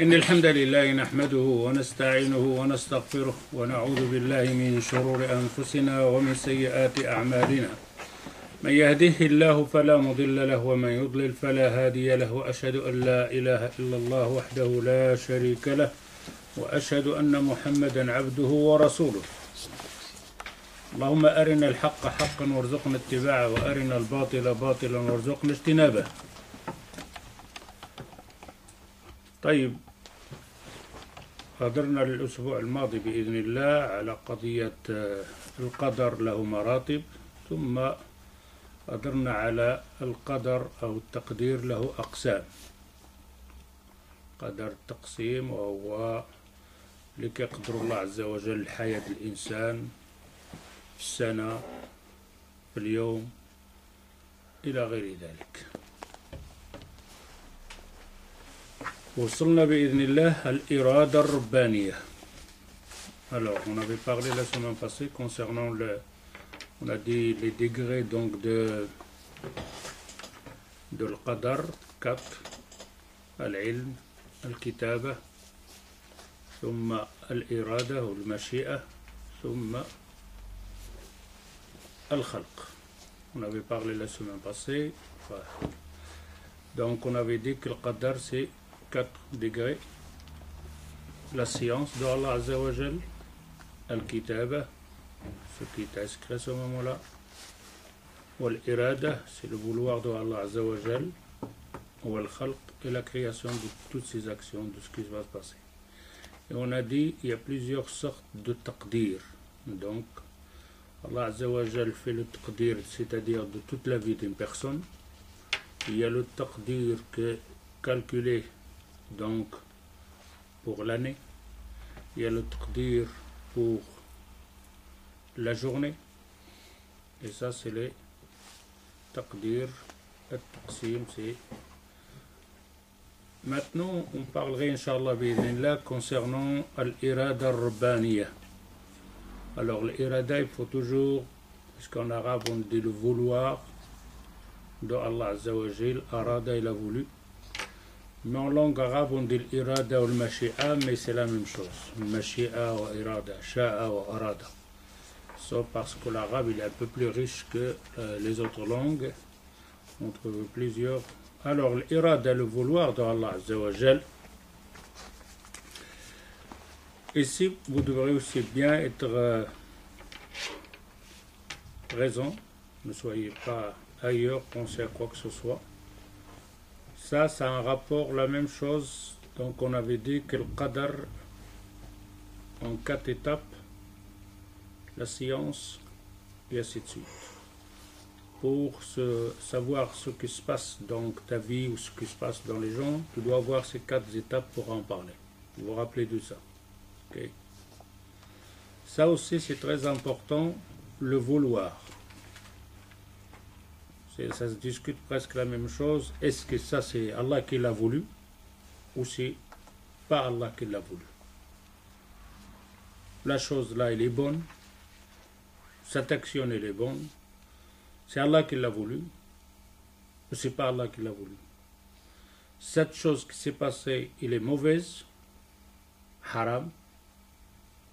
إن الحمد لله نحمده ونستعينه ونستغفره ونعوذ بالله من شرور أنفسنا ومن سيئات أعمالنا. من يهده الله فلا مضل له ومن يضلل فلا هادي له، وأشهد أن لا إله إلا الله وحده لا شريك له، وأشهد أن محمدا عبده ورسوله. اللهم أرنا الحق حقا وارزقنا اتباعه، وأرنا الباطل باطلا وارزقنا اجتنابه. طيب، قدرنا الأسبوع الماضي بإذن الله على قضية القدر له مراتب، ثم قدرنا على القدر أو التقدير له أقسام. قدر التقسيم وهو لكي يقدر الله عز وجل حياة الإنسان في السنة، في اليوم، إلى غير ذلك. وصلنا بإذن الله الإرادة الربانية. Alors, on avait parlé la semaine passée concernant on a dit les degrés donc de l'qadar, 4, al-ilm, al-kitaba, ثم الإرادة ou المشيئة, ثم al-khalq. On avait parlé la semaine passée. Donc, on avait dit que le qadar c'est 4 degrés: la science de Allah Azza wa Jal, al-kitaba, ce qui est inscrit à ce moment-là, ou l'irada, c'est le vouloir de Allah Azza wa Jal, ou al-khalq, et la création de toutes ces actions, de ce qui va se passer. Et on a dit il y a plusieurs sortes de taqdir. Donc, Allah Azza wa Jal fait le taqdir, c'est-à-dire de toute la vie d'une personne. Il y a le taqdir que calculé donc pour l'année, il y a le taqdir pour la journée, et ça c'est les taqdir, al-taqsim. C'est maintenant on parlerait Inch'Allah bi'idhnillah concernant al-irada al-rabbaniya. Alors l'irada, il faut toujours, puisqu'en arabe on dit le vouloir de Allah Azza wa Jal, arada, il a voulu. Mais en langue arabe, on dit l'irada ou le-mashi'a, mais c'est la même chose. Le-mashi'a ou irada, sha'a ou arada. Sauf parce que l'arabe il est un peu plus riche que les autres langues. On trouve plusieurs. Alors, l'irada, le vouloir de Allah Azza wa Jal. Ici, vous devrez aussi bien être présent. Ne soyez pas ailleurs, pensez à quoi que ce soit. Ça, c'est un rapport, la même chose. Donc, on avait dit que le qadar, en 4 étapes, la science, et ainsi de suite. Pour savoir ce qui se passe dans ta vie ou ce qui se passe dans les gens, tu dois avoir ces 4 étapes pour en parler. Vous vous rappelez de ça. Okay. Ça aussi, c'est très important, le vouloir. Ça se discute presque la même chose. Est-ce que ça c'est Allah qui l'a voulu ou c'est pas Allah qui l'a voulu? La chose là elle est bonne, cette action elle est bonne, c'est Allah qui l'a voulu ou c'est pas Allah qui l'a voulu? Cette chose qui s'est passée elle est mauvaise, haram,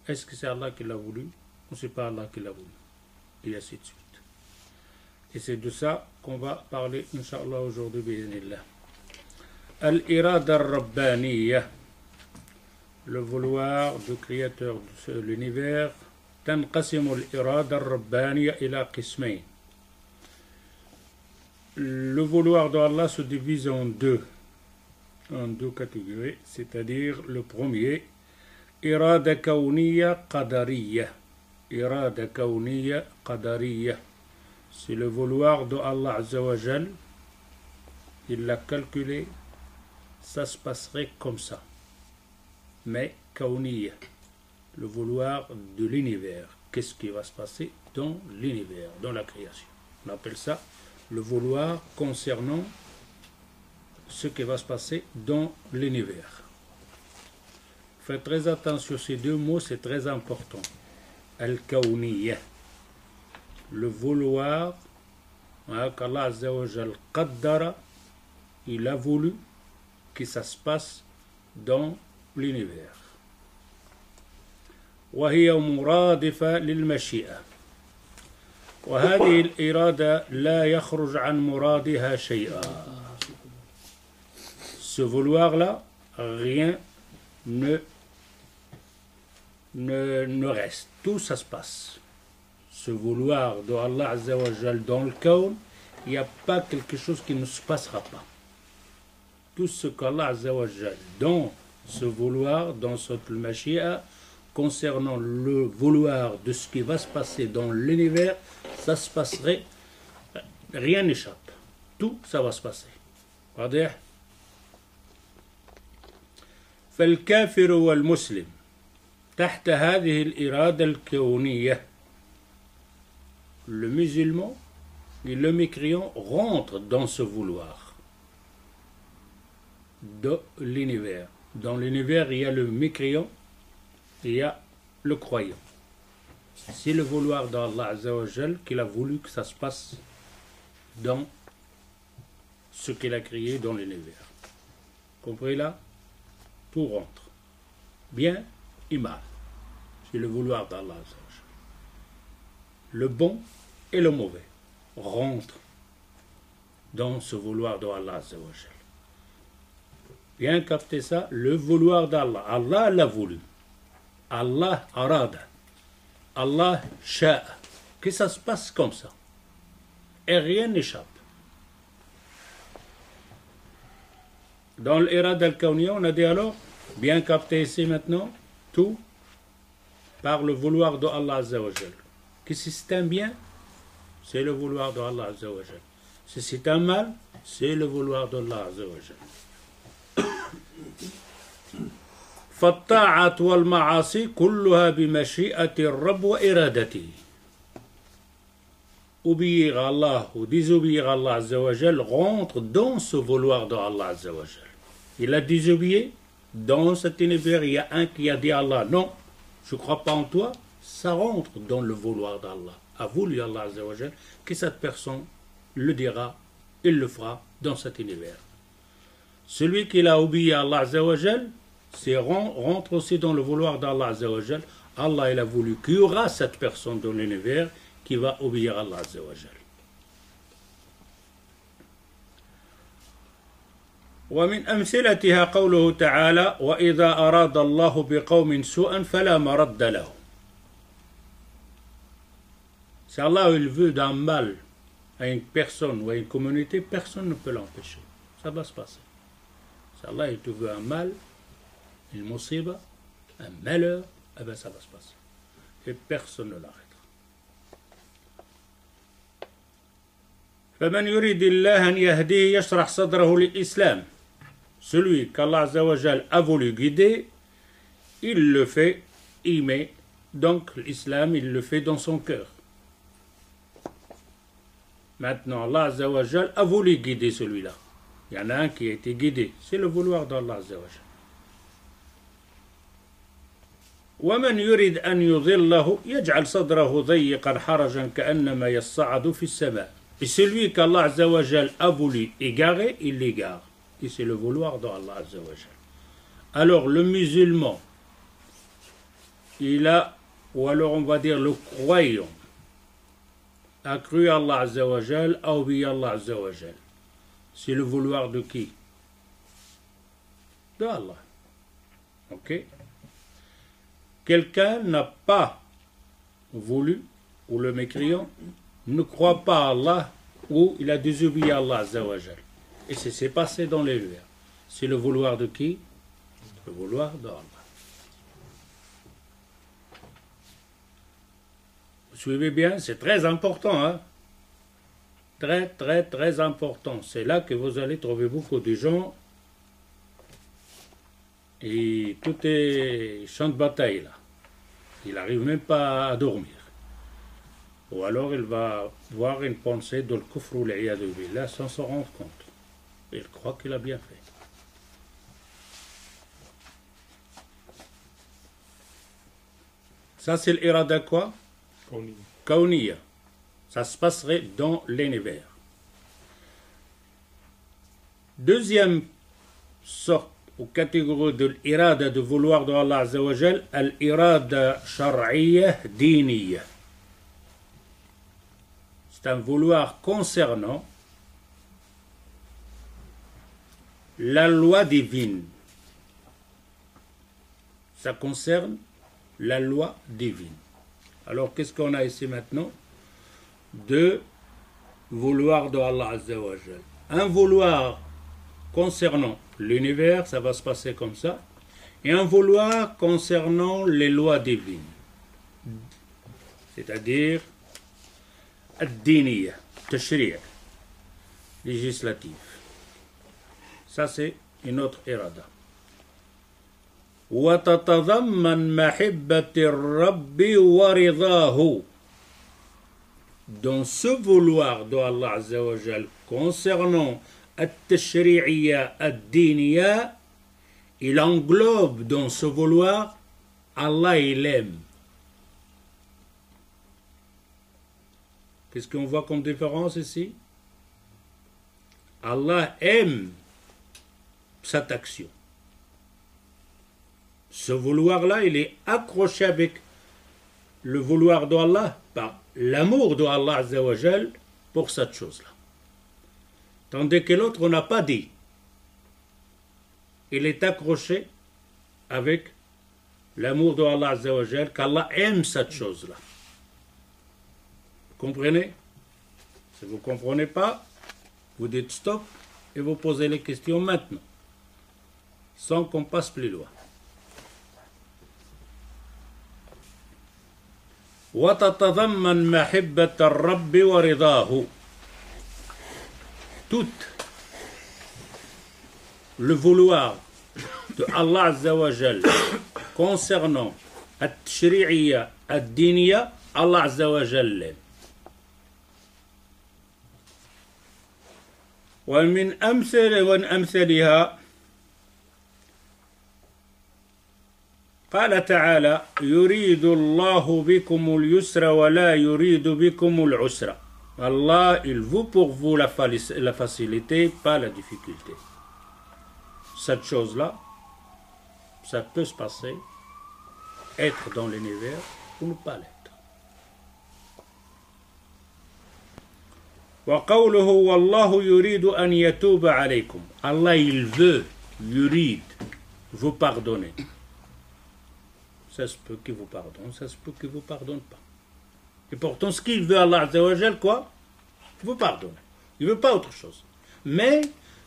est-ce que c'est Allah qui l'a voulu ou c'est pas Allah qui l'a voulu? Et ainsi de suite. Et c'est de ça qu'on va parler, Inch'Allah, aujourd'hui, bi'idhnillah. Al-irada al-rabbaniya, le vouloir du créateur de l'univers. Tanqasimu al-irada al-rabbaniya ila qismayn. Le vouloir d'Allah se divise en deux catégories, c'est-à-dire le premier, irada kawniya qadariya. Irada kawniya qadariya. C'est le vouloir de Allah Azza wa Jal. Il l'a calculé, ça se passerait comme ça. Mais kawniyya, le vouloir de l'univers. Qu'est-ce qui va se passer dans l'univers, dans la création? On appelle ça le vouloir concernant ce qui va se passer dans l'univers. Faites très attention, ces deux mots, c'est très important. Al-kawniyya, le vouloir qu'Allah Azza wa Jal qaddara, il a voulu que ça se passe dans l'univers. وهي مرادفة للمشيئة وهذه الإرادة لا يخرج عن مرادها شيئا. Ce vouloir-là, rien ne reste. Tout ça se passe. Ce vouloir de Allah Azza wa Jal dans le kawn, il n'y a pas quelque chose qui ne se passera pas. Tout ce qu'Allah Azza wa Jal, dans ce vouloir, dans cette mashia, concernant le vouloir de ce qui va se passer dans l'univers, ça se passerait, rien n'échappe. Tout ça va se passer. واضح؟ فالكافر والمسلم تحت هذه الإرادة الكونية. Le musulman et le mécréant rentrent dans ce vouloir de l'univers. Dans l'univers, il y a le mécréant et il y a le croyant. C'est le vouloir d'Allah Azza wa Jal qu'il a voulu que ça se passe dans ce qu'il a créé dans l'univers. Compris là? Tout rentre. Bien et mal. C'est le vouloir d'Allah Azza wa Jal. Le bon et le mauvais rentrent dans ce vouloir d'Allah Azza wa Jal. Bien capter ça, le vouloir d'Allah. Allah l'a voulu. Allah arada. Allah sha'a. Que ça se passe comme ça. Et rien n'échappe. Dans l'irada al-kawniya, on a dit alors, bien capté ici maintenant, tout par le vouloir de Allah Azza wa Jal. Que si c'est un bien, c'est le vouloir de Allah Azza wa Jal. Si c'est un mal, c'est le vouloir de Allah Azza wa Jal. فالطاعة والمعاصي كلها بمشيئة الرب وإرادته. Obéir à Allah ou désobéir à Allah Azza wa Jal rentre dans ce vouloir de Allah Azza wa Jal. Il a désobéi. Dans cet univers, il y a un qui a dit à Allah, non, je ne crois pas en toi. Ça rentre dans le vouloir d'Allah. A voulu Allah Azza wa Jal que cette personne le dira, il le fera dans cet univers. Celui qui a obéi à Allah Azza wa Jal, rentre aussi dans le vouloir d'Allah Azza wa Jal. Allah il a voulu qu'il y aura cette personne dans l'univers qui va obéir à Allah Azza wa Jal. ومن أمثلتها قوله تعالى وإذا أراد الله بقوم سوءا فلا مرد له. Si Allah il veut d'un mal à une personne ou à une communauté, personne ne peut l'empêcher. Ça va se passer. Si Allah il te veut un mal, une musiba, un malheur, eh bien ça va se passer. Et personne ne l'arrêtera. فمن يريد الله أن يهديه يشرح صدره للإسلام. Celui qu'Allah Azza wa Jal a voulu guider, il le fait, il met donc l'islam, il le fait dans son cœur. Maintenant, Allah Azza wa Jal a voulu guider celui-là. Il y en a un qui a été guidé. C'est le vouloir d'Allah Azza wa Jal. ومن يريد أن يضله يجعل صدره ضيقا حرجا كأنما يصعد في السماء. Et celui qu'Allah Azza wa Jal a voulu égarer, il l'égare. Et c'est le vouloir d'Allah Azza wa Jal. Alors le musulman, il a, ou alors on va dire le croyant, a cru Allah Azza wa Jal, a obéi Allah Azza wa Jal. C'est le vouloir de qui? De Allah. Ok? Quelqu'un n'a pas voulu, ou le mécréant, ne croit pas à Allah, ou il a désobéi à Allah Azza wa Jal. Et c'est s'est passé dans les lueurs. C'est le vouloir de qui? Le vouloir d'Allah. Vous suivez bien? C'est très important, hein? Très, très, très important. C'est là que vous allez trouver beaucoup de gens et tout est champ de bataille, là. Il n'arrive même pas à dormir. Ou alors il va voir une pensée de le kufr ou l'iyadu billah sans s'en rendre compte. Il croit qu'il a bien fait. Ça c'est l'irada quoi? Kauniya. Ça se passerait dans l'univers. Deuxième sorte aux catégories de l'irada, de vouloir de Allah Azza wa Jal, al-irada shar'iyya diniyya. C'est un vouloir concernant la loi divine. Ça concerne la loi divine. Alors qu'est-ce qu'on a ici maintenant? Deux vouloirs de Allah Azza wa Jal. Un vouloir concernant l'univers, ça va se passer comme ça, et un vouloir concernant les lois divines, c'est-à-dire ad-diniyya, tashri', législatif. Ça c'est une autre irada. وتتضمن محبة الرب ورضاه. Dans ce vouloir de Allah Azza wa Jal concernant التشريعية الدينية, il englobe dans ce vouloir Allah, il aime. Qu'est-ce qu'on voit comme différence ici? Allah aime cette action. Ce vouloir-là, il est accroché avec le vouloir d'Allah par l'amour d'Allah Azza wa Jal pour cette chose-là. Tandis que l'autre, on n'a pas dit. Il est accroché avec l'amour d'Allah Azza wa Jal, qu'Allah aime cette chose-là. Vous comprenez? Si vous ne comprenez pas, vous dites stop et vous posez les questions maintenant, sans qu'on passe plus loin. وتتضمن محبة الرب ورضاه. Tout le vouloir de Allah Azza wa Jal concernant التشريعية الدينية, Allah Azza wa Jal l'aime. ومن أمثلها قال تعالى يريد الله بكم اليسر ولا يريد بكم العسر. Allah, il veut pour vous la facilité, pas la difficulté. Cette chose-là, ça peut se passer, être dans l'univers ou ne pas l'être. وقوله والله يريد أن يتوب عليكم. Allah, il veut, yurid, vous pardonner. Ça se peut qu'il vous pardonne, ça se peut qu'il ne vous pardonne pas. Et pourtant, ce qu'il veut, Allah Azza wa Jal, quoi? Il vous pardonne. Il ne veut pas autre chose. Mais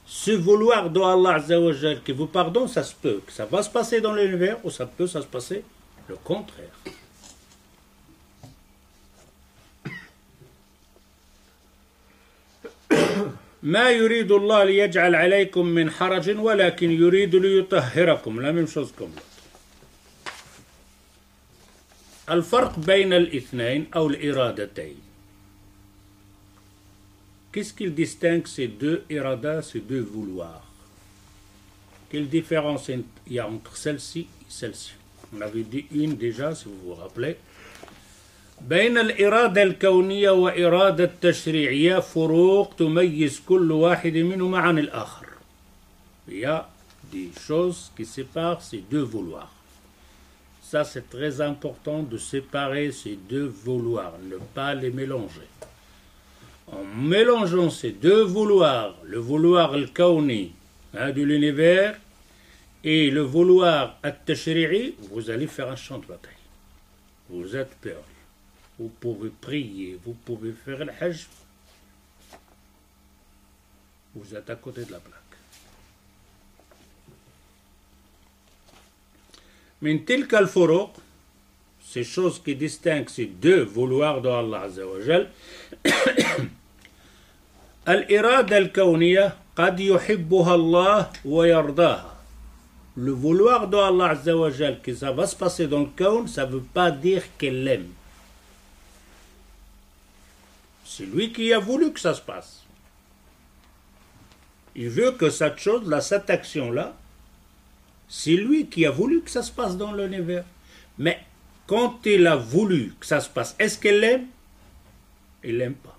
ce vouloir d'Allah Azza wa Jal qui vous pardonne, ça se peut que ça va se passer dans l'univers ou ça peut se passer le contraire. ما يريد الله ليجعل عليكم من حرج ولكن يريد ليطهركم. La même chose comme l'autre. الفرق بين الاثنين أو الإرادتين. Qu'est-ce qu'il distingue ces deux iradas, ces deux vouloirs? Quelle différence il y a entre celle-ci et celle-ci? On avait dit une déjà, si vous vous rappelez. بين الإرادة الكونية وإرادة التشريعية فروق تميز كل واحد منهما عن الآخر. Il y a des choses qui séparent ces deux vouloirs. Ça, c'est très important de séparer ces deux vouloirs, ne pas les mélanger. En mélangeant ces deux vouloirs, le vouloir al-kawni de l'univers et le vouloir al-tashri'i, vous allez faire un champ de bataille. Vous êtes perdu. Vous pouvez prier, vous pouvez faire le hajj. Vous êtes à côté de la plaque. من تلك الفروق, ces choses qui distinguent ces deux vouloirs de Allah Azza wa Jal, الإرادة الكونية قد يحبها الله ويرضاها. Le vouloir de Allah Azza wa Jal, que ça va se passer dans le kawn, ça ne veut pas dire qu'elle l'aime. C'est lui qui a voulu que ça se passe. Il veut que cette chose-là, cette action-là, c'est lui qui a voulu que ça se passe dans l'univers. Mais quand il a voulu que ça se passe, est-ce qu'elle l'aime? Il l'aime pas.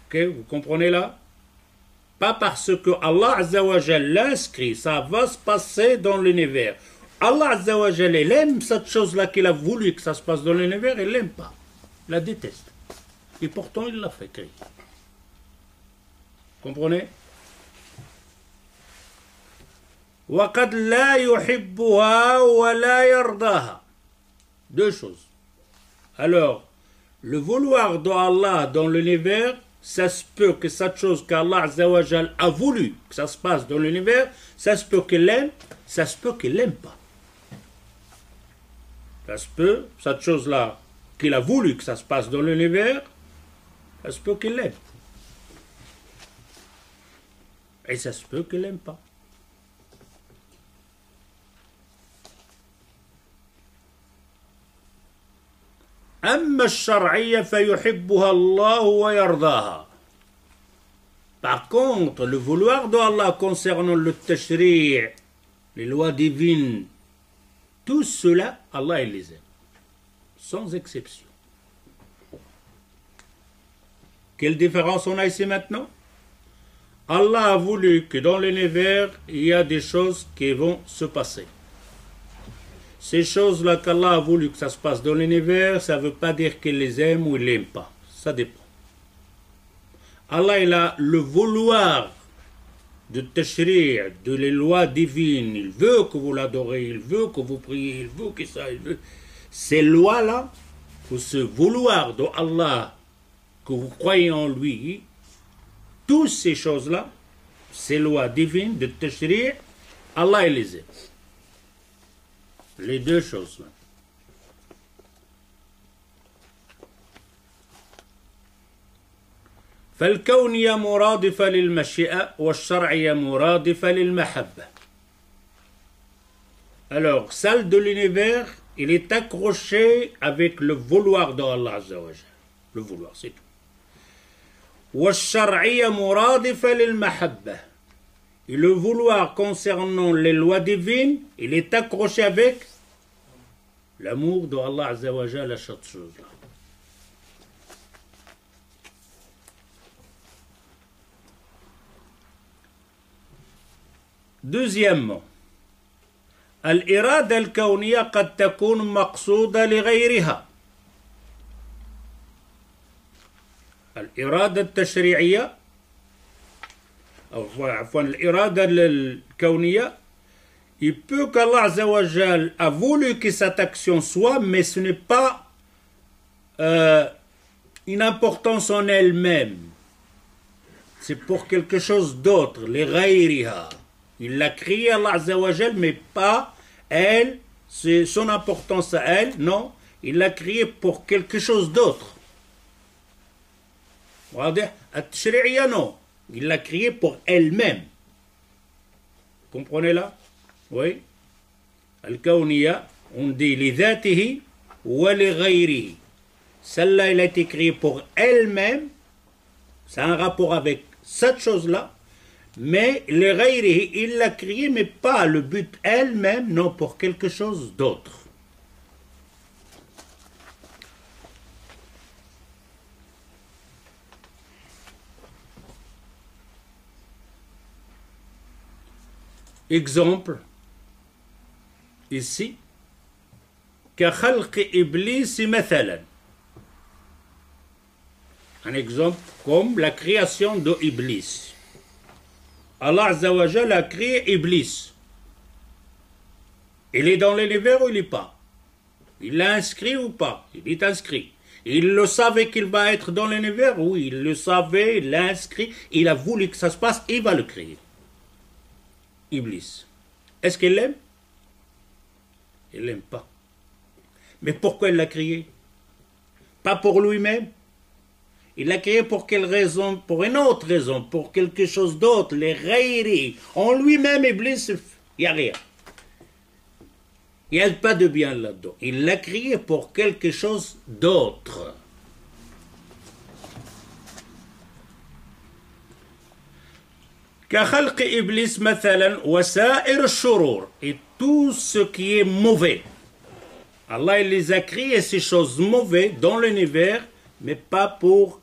Ok, vous comprenez là? Pas parce que Allah Azza wa Jal l'inscrit, ça va se passer dans l'univers. Allah Azza wa Jal, il aime cette chose-là qu'il a voulu que ça se passe dans l'univers, il l'aime pas. Il la déteste. Et pourtant, il l'a fait créer. Comprenez? وَقَدْ لَا يُحِبُّهَا وَلَا يَرْضَاهَا. Deux choses. Alors, le vouloir d'Allah dans l'univers, ça se peut que cette chose qu'Allah Azza wa Jal a voulu que ça se passe dans l'univers, ça se peut qu'il l'aime, ça se peut qu'il l'aime pas. Ça se peut, cette chose-là qu'il a voulu que ça se passe dans l'univers, ça se peut qu'il l'aime. Et ça se peut qu'il l'aime pas. أما الشرعية فيحبها الله ويرضاها. Par contre, le vouloir d'Allah concernant le tashri', les lois divines, tout cela, Allah il les aime, sans exception. Quelle différence on a ici maintenant? Allah a voulu que dans l'univers, il y a des choses qui vont se passer. Ces choses-là qu'Allah a voulu que ça se passe dans l'univers, ça ne veut pas dire qu'il les aime ou il les aime pas. Ça dépend. Allah, il a le vouloir de tashri', de les lois divines. Il veut que vous l'adorez, il veut que vous priez, il veut que ça, il veut. Ces lois-là, ou ce vouloir de Allah, que vous croyez en lui, toutes ces choses-là, ces lois divines de tashri', Allah, il les aime. Les deux choses-là. فالكونية مرادفة للمشيئة والشرعية مرادفة للمحبة. Alors, celle de l'univers, il est accroché avec le vouloir d'Allah Azza wa Jal. Le vouloir, c'est tout. والشرعية مرادفة للمحبة. Et le vouloir concernant les lois divines, il est accroché avec l'amour d'Allah Azza wa Jal à cette chose-là. Deuxièmement, الإرادة الكونية قد تكون مقصودة لغيرها. الإرادة التشريعية عفوا الإرادة الكونية, il peut qu'Allah Azza wa Jal a voulu que cette action soit, mais ce n'est pas une importance en elle-même. C'est pour quelque chose d'autre, les ghayriha. Il l'a créé Allah Azza wa Jal, mais pas elle, c'est son importance à elle, non. Il l'a créé pour quelque chose d'autre. واضح؟ التشريعية non. Il l'a créé pour elle-même. Comprenez là? Oui. Al-Kawniya, on dit لذاته ولغيره. Celle-là, elle a été créée pour elle-même. Ça a un rapport avec cette chose-là. Mais le ghayrihi, il l'a créé, mais pas le but elle-même, non, pour quelque chose d'autre. Exemple, ici, كخلق إبليس مثلا. Un exemple comme la création de Iblis. Allah Azza wa Jal a créé Iblis. Il est dans l'univers ou il n'est pas? Il l'a inscrit ou pas? Il est inscrit. Il le savait qu'il va être dans l'univers? Oui, il le savait, il l'a inscrit. Il a voulu que ça se passe, il va le créer. Iblis. Est-ce qu'il l'aime? Il ne l'aime pas. Mais pourquoi il l'a créé? Pas pour lui-même. Il l'a créé pour quelle raison? Pour une autre raison, pour quelque chose d'autre. Les ghayri. En lui-même, Iblis, il n'y a rien. Il n'y a pas de bien là-dedans. Il l'a créé pour quelque chose d'autre. كخلق إبليس مثلا وسائر الشرور. Et tout ce qui est mauvais. Allah il les a créés, ces choses mauvaises dans l'univers, mais pas pour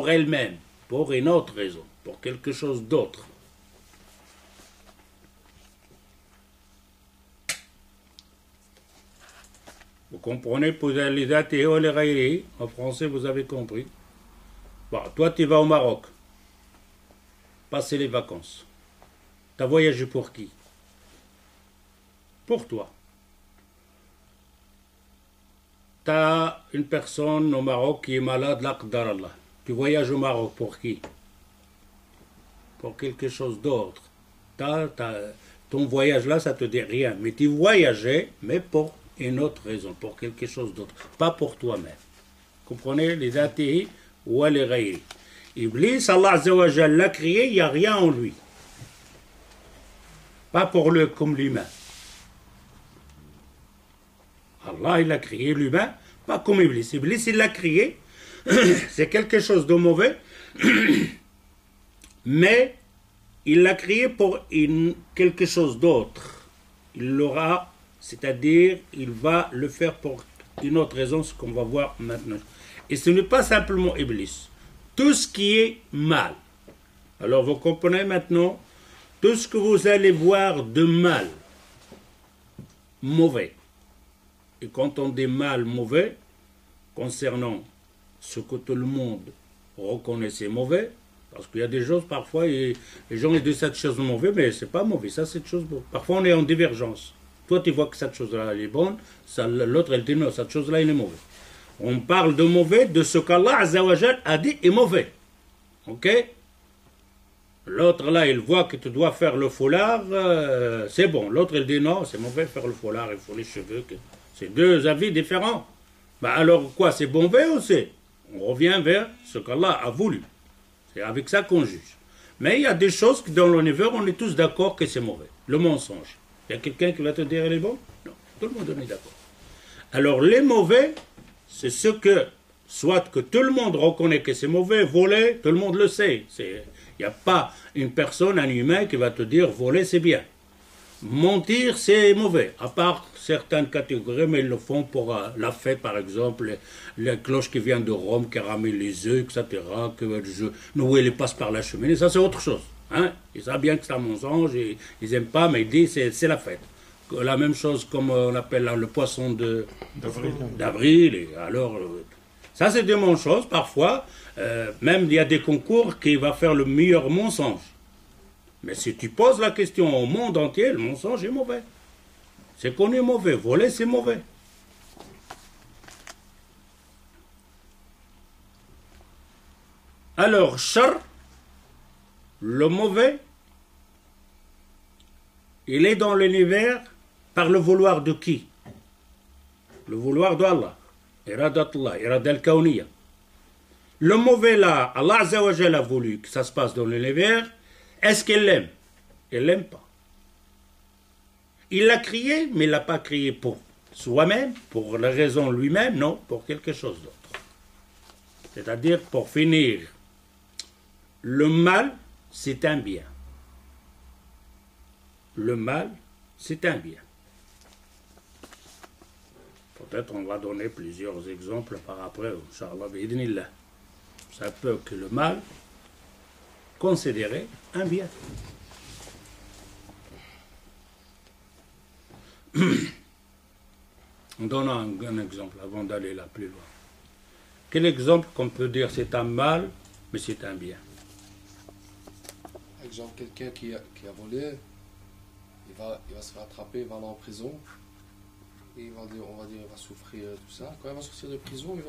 elle-même, pour une autre raison, pour quelque chose d'autre. Vous comprenez, en français vous avez compris. Bon, toi tu vas au Maroc, passer les vacances. Tu as voyagé pour qui? Pour toi. Tu as une personne au Maroc qui est malade, l'Aqdar Allah. Tu voyages au Maroc pour qui? Pour quelque chose d'autre. Ton voyage là, ça te dit rien. Mais tu voyageais, mais pour une autre raison, pour quelque chose d'autre. Pas pour toi-même. Comprenez? Les athées ou les ghaïri. Iblis, Allah Azza wa Jalla l'a créé, il n'y a rien en lui. Pas pour le comme l'humain. Allah, il a créé l'humain, pas comme Iblis. Iblis, il l'a créé, c'est quelque chose de mauvais, mais il l'a créé pour quelque chose d'autre. Il l'aura, c'est-à-dire, il va le faire pour une autre raison, ce qu'on va voir maintenant. Et ce n'est pas simplement Iblis. Tout ce qui est mal. Alors, vous comprenez maintenant, tout ce que vous allez voir de mal, mauvais. Et quand on dit mal, mauvais, concernant ce que tout le monde reconnaissait mauvais, parce qu'il y a des choses, parfois, les gens disent cette chose mauvaise, mais c'est pas mauvais, ça c'est chose mauvaise. Parfois on est en divergence. Toi tu vois que cette chose-là elle est bonne, l'autre elle dit non, cette chose-là elle est mauvaise. On parle de mauvais, de ce qu'Allah Azza wa Jal a dit est mauvais. Ok? L'autre là, il voit que tu dois faire le foulard, c'est bon. L'autre il dit non, c'est mauvais faire le foulard, il faut les cheveux. C'est deux avis différents. Bah alors quoi, c'est mauvais ou c'est? On revient vers ce qu'Allah a voulu. C'est avec ça qu'on juge. Mais il y a des choses que dans l'univers, on est tous d'accord que c'est mauvais. Le mensonge. Il y a quelqu'un qui va te dire elle est bonne? Non, tout le monde est d'accord. Alors les mauvais, c'est ce que, soit que tout le monde reconnaît que c'est mauvais, voler, tout le monde le sait. Il n'y a pas une personne, un humain qui va te dire voler c'est bien. Mentir c'est mauvais, à part certaines catégories, mais ils le font pour la fête par exemple, les cloches qui viennent de Rome, qui ramènent les œufs, etc., que Noël les passe par la cheminée, ça c'est autre chose. Hein? Ils savent bien que c'est un mensonge, ils n'aiment pas, mais ils disent c'est la fête. La même chose comme on appelle le poisson d'avril, alors ça c'est des mensonges parfois, même il y a des concours qui va faire le meilleur mensonge. Mais si tu poses la question au monde entier, le mensonge est mauvais. C'est qu'on est mauvais. Voler, c'est mauvais. Alors, char, le mauvais, il est dans l'univers par le vouloir de qui? Le vouloir d'Allah. Iradatullah, iradal kauniya. Le mauvais là, Allah Azza wa Jalla a voulu que ça se passe dans l'univers. Est-ce qu'elle l'aime? Elle l'aime pas. Il l'a créé, mais il ne l'a pas créé pour soi-même, pour la raison lui-même, non, pour quelque chose d'autre. C'est-à-dire, pour finir, le mal, c'est un bien. Le mal, c'est un bien. Peut-être on va donner plusieurs exemples par après, Inch'Allah, bi'idhnillah. Ça peut que le mal, considéré un bien. On donne un exemple avant d'aller là plus loin. Quel exemple qu'on peut dire c'est un mal, mais c'est un bien? Par exemple, quelqu'un qui a volé, il va se faire attraper, il va aller en prison. Et on va dire, il va souffrir tout ça. Quand il va sortir de prison, il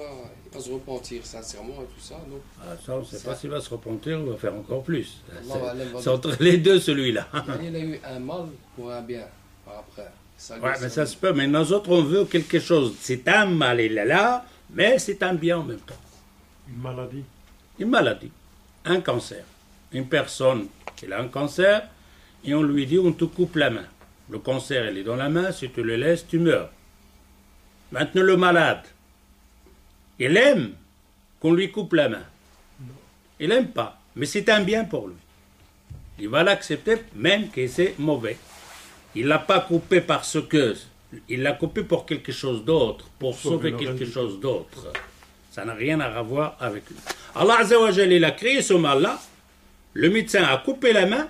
va se repentir sincèrement et tout ça. Donc, ça, on ne sait pas s'il va se repentir, on va faire encore plus. C'est entre les deux, celui-là. Il a eu un mal pour un bien, par après. Ouais, mais ça se peut. Mais nous autres, on veut quelque chose. C'est un mal, il est là, mais c'est un bien en même temps. Une maladie. Une maladie. Un cancer. Une personne, qui a un cancer, et on lui dit, on te coupe la main. Le cancer, il est dans la main, si tu le laisses, tu meurs. Maintenant, le malade, il aime qu'on lui coupe la main. Il n'aime pas, mais c'est un bien pour lui. Il va l'accepter même que c'est mauvais. Il ne l'a pas coupé parce que... Il l'a coupé pour quelque chose d'autre, pour sauver quelque chose d'autre. Ça n'a rien à voir avec lui. Allah Azza wa Jalla, il a créé ce mal-là, Le médecin a coupé la main,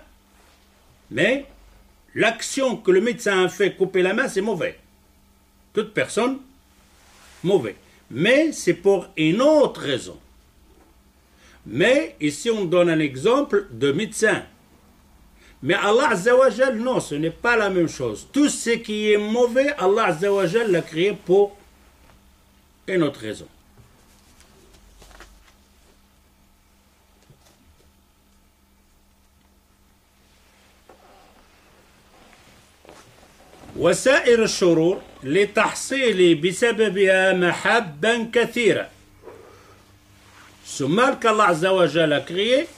mais l'action que le médecin a fait couper la main, c'est mauvais. Toute personne, mauvais. Mais c'est pour une autre raison. Mais ici, on donne un exemple de médecin. Mais Allah Azza wa Jal, non, ce n'est pas la même chose. Tout ce qui est mauvais, Allah Azza wa Jal l'a créé pour une autre raison. وسائر الشرور لتحصيل بسببها محبا كثيرا. Ce mal qu'Allah Azza wa Jal a créé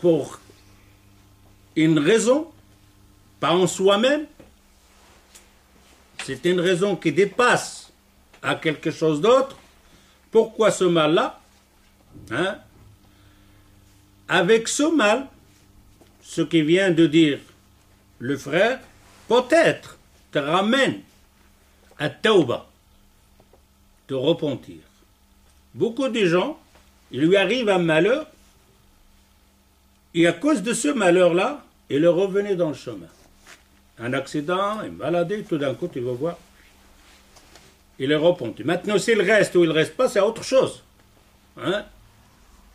pour une raison, pas en soi-même, c'est une raison qui dépasse à quelque chose d'autre. Pourquoi ce mal-là? Hein? Avec ce mal, ce qui vient de dire le frère, peut-être te ramène à Tauba, te repentir. Beaucoup de gens, il lui arrive un malheur, et à cause de ce malheur-là, il est revenu dans le chemin. Un accident, une maladie, tout d'un coup, tu vas voir, il est repenti. Maintenant, s'il reste ou il ne reste pas, c'est autre chose. Hein?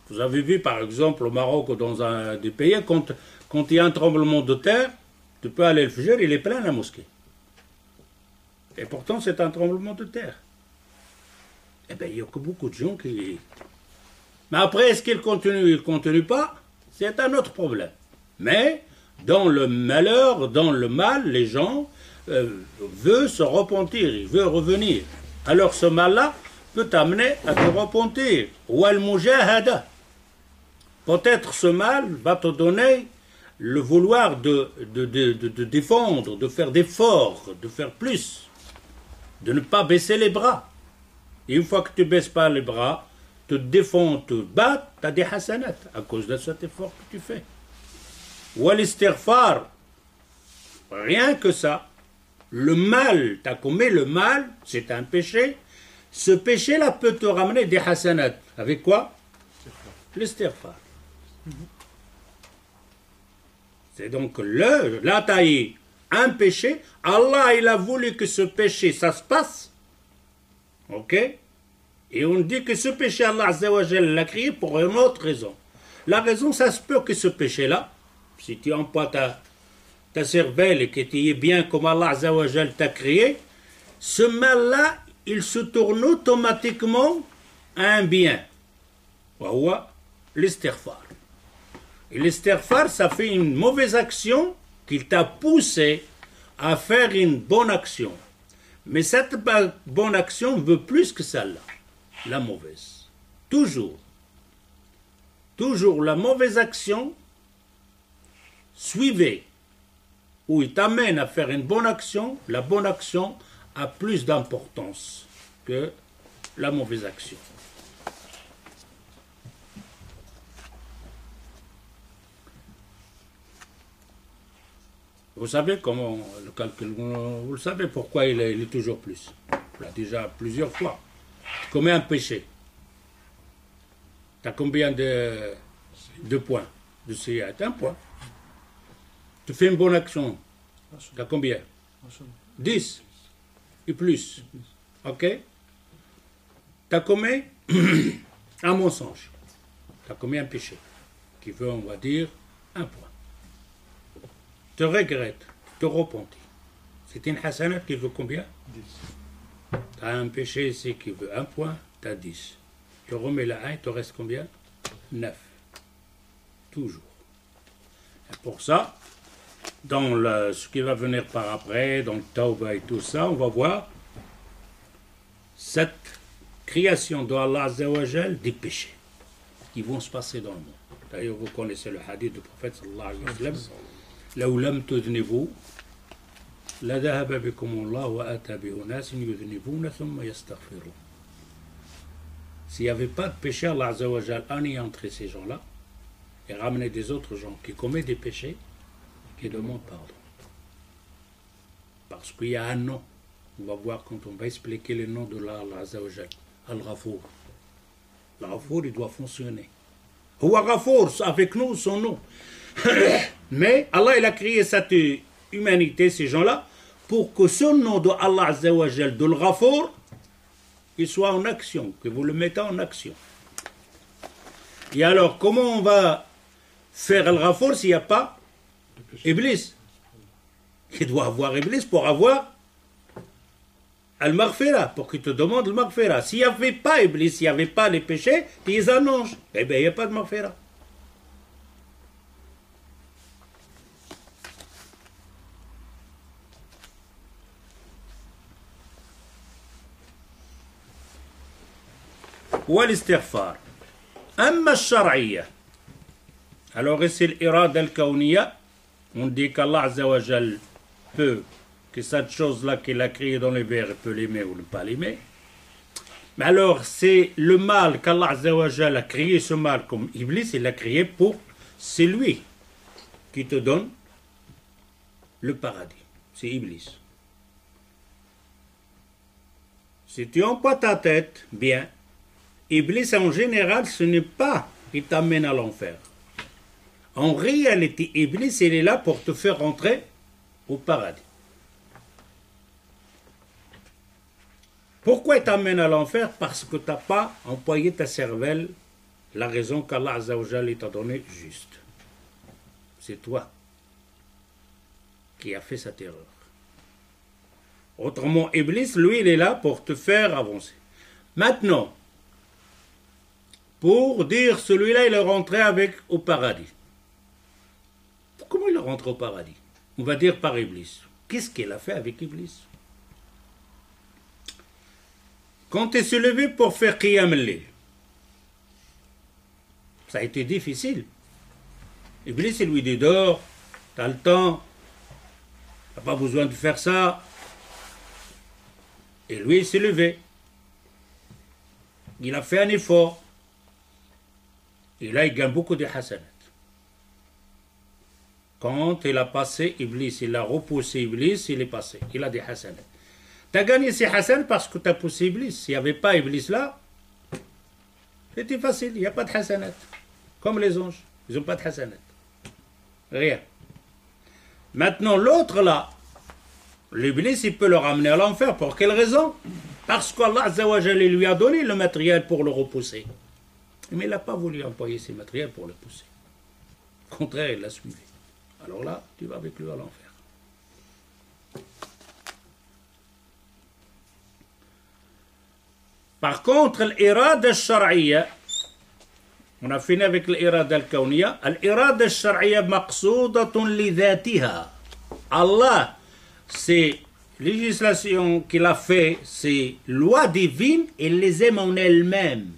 Vous avez vu, par exemple, au Maroc ou dans des pays, quand il y a un tremblement de terre, tu peux aller le Fajr, il est plein la mosquée. Et pourtant, c'est un tremblement de terre. Eh bien, il y a que beaucoup de gens qui... Mais après, est-ce qu'il continue ou il ne continue pas? C'est un autre problème. Mais, dans le malheur, dans le mal, les gens veulent se repentir, ils veulent revenir. Alors ce mal-là peut t'amener à te repentir. Ou al-mujahada. Peut-être ce mal va te donner le vouloir de défendre, de faire d'efforts, de faire plus, de ne pas baisser les bras. Et une fois que tu ne baisses pas les bras, te défends, te bats, tu as des hasanat à cause de cet effort que tu fais. Ou al-istighfar, rien que ça, le mal, tu as commis le mal, c'est un péché, ce péché-là peut te ramener des hasanat. Avec quoi? L'istighfar. C'est donc là, tu as eu un péché, Allah il a voulu que ce péché, ça se passe, ok? Et on dit que ce péché, Allah Azza wa Jal l'a créé pour une autre raison. La raison, ça se peut que ce péché-là, si tu emploies ta cervelle et que tu es bien comme Allah Azza wa Jal t'a créé, ce mal-là, il se tourne automatiquement à un bien. L'istighfar. Et l'istighfar, ça fait une mauvaise action qui t'a poussé à faire une bonne action. Mais cette bonne action veut plus que celle-là. La mauvaise. Toujours. Toujours la mauvaise action, suivez, où il t'amène à faire une bonne action, la bonne action a plus d'importance que la mauvaise action. Vous savez comment le calcul, vous le savez pourquoi il est toujours plus. On l'a déjà plusieurs fois. Combien un péché? Tu as combien de points de CA? Un point. Tu fais une bonne action. Tu as combien? 10 et plus. Ok? Tu as combien un mensonge? Tu as combien un péché? Qui veut, on va dire, un point. Te regrette, te repentis. C'est une hasanat qui veut combien? 10. Tu as un péché ici qui veut un point, tu as 10. Tu remets la 1, il te reste combien? 9. Toujours. Et pour ça, dans ce qui va venir par après, dans le Tauba et tout ça, on va voir cette création de Allah Azza wa Jal des péchés qui vont se passer dans le monde. D'ailleurs, vous connaissez le hadith du prophète sallallahu alayhi wa sallam. لو لم تذنبوا لذهب بكم الله وأتى بأناس يذنبون ثم يستغفرون. S'il n'y avait pas de péché, Allah Azza wa Jal anéantirait ces gens-là et ramener des autres gens qui commettent des péchés qui demandent pardon. Parce qu'il y a un nom. On va voir quand on va expliquer le nom de Allah Azza wa Jal. Al-Ghafour. Al-Ghafour, il doit fonctionner. Huwa Ghafour, avec nous, son nom. Mais Allah, il a créé cette humanité, ces gens-là, pour que ce nom de Allah Azza wa Jal, de l'Ghafour, il soit en action, que vous le mettez en action. Et alors, comment on va faire le Ghafour s'il n'y a pas Iblis? Il doit avoir Iblis pour avoir Al-Maghfira, pour qu'il te demande le Maghfira. S'il n'y avait pas Iblis, s'il n'y avait pas les péchés, ils en ange. Eh bien, il n'y a pas de Maghfira. والاستغفار أما الشرعية alors c'est l'irada al-kawniya, on dit qu'Allah Azza wa Jal peut, que cette chose-là qu'il a créée dans les vers, il peut l'aimer ou ne pas l'aimer. Mais alors c'est le mal qu'Allah Azza wa Jal a créé, ce mal comme Iblis, il l'a créé pour, c'est lui qui te donne le paradis, c'est Iblis. Si tu emploies ta tête bien, Iblis en général ce n'est pas qui t'amène à l'enfer. En réalité, Iblis, il est là pour te faire rentrer au paradis. Pourquoi il t'amène à l'enfer? Parce que tu n'as pas employé ta cervelle, la raison qu'Allah Azza wa Jal t'a donnée juste. C'est toi qui as fait cette erreur. Autrement, Iblis, lui, il est là pour te faire avancer. Maintenant, pour dire celui-là, il est rentré au paradis. Comment il est rentré au paradis? On va dire par Iblis. Qu'est-ce qu'il a fait avec Iblis? Quand il s'est levé pour faire Qiyam al-Layl, ça a été difficile. Iblis, il lui dit dors, t'as le temps, t'as pas besoin de faire ça. Et lui, il s'est levé. Il a fait un effort. Et là, il gagne beaucoup de hasanat. Quand il a passé Iblis, il a repoussé Iblis, il est passé. Il a des hasanat. Tu as gagné ces hasanat parce que tu as poussé Iblis. S'il n'y avait pas Iblis là, c'était facile. Il n'y a pas de hasanat. Comme les anges. Ils n'ont pas de hasanat. Rien. Maintenant, l'autre là, l'Iblis, il peut le ramener à l'enfer. Pour quelle raison? Parce qu'Allah Azza wa Jalla lui a donné le matériel pour le repousser. Mais il n'a pas voulu employer ces matériels pour le pousser. Au contraire, il l'a suivi. Alors là, tu vas avec lui à l'enfer. Par contre, l'irada al-shar'iyya, on a fini avec l'irada al-kawniyya, l'irada al-shar'iyya maqsoudatun li dhatiha. Allah, c'est législation qu'il a fait, c'est loi divine, il les aime en elle-même.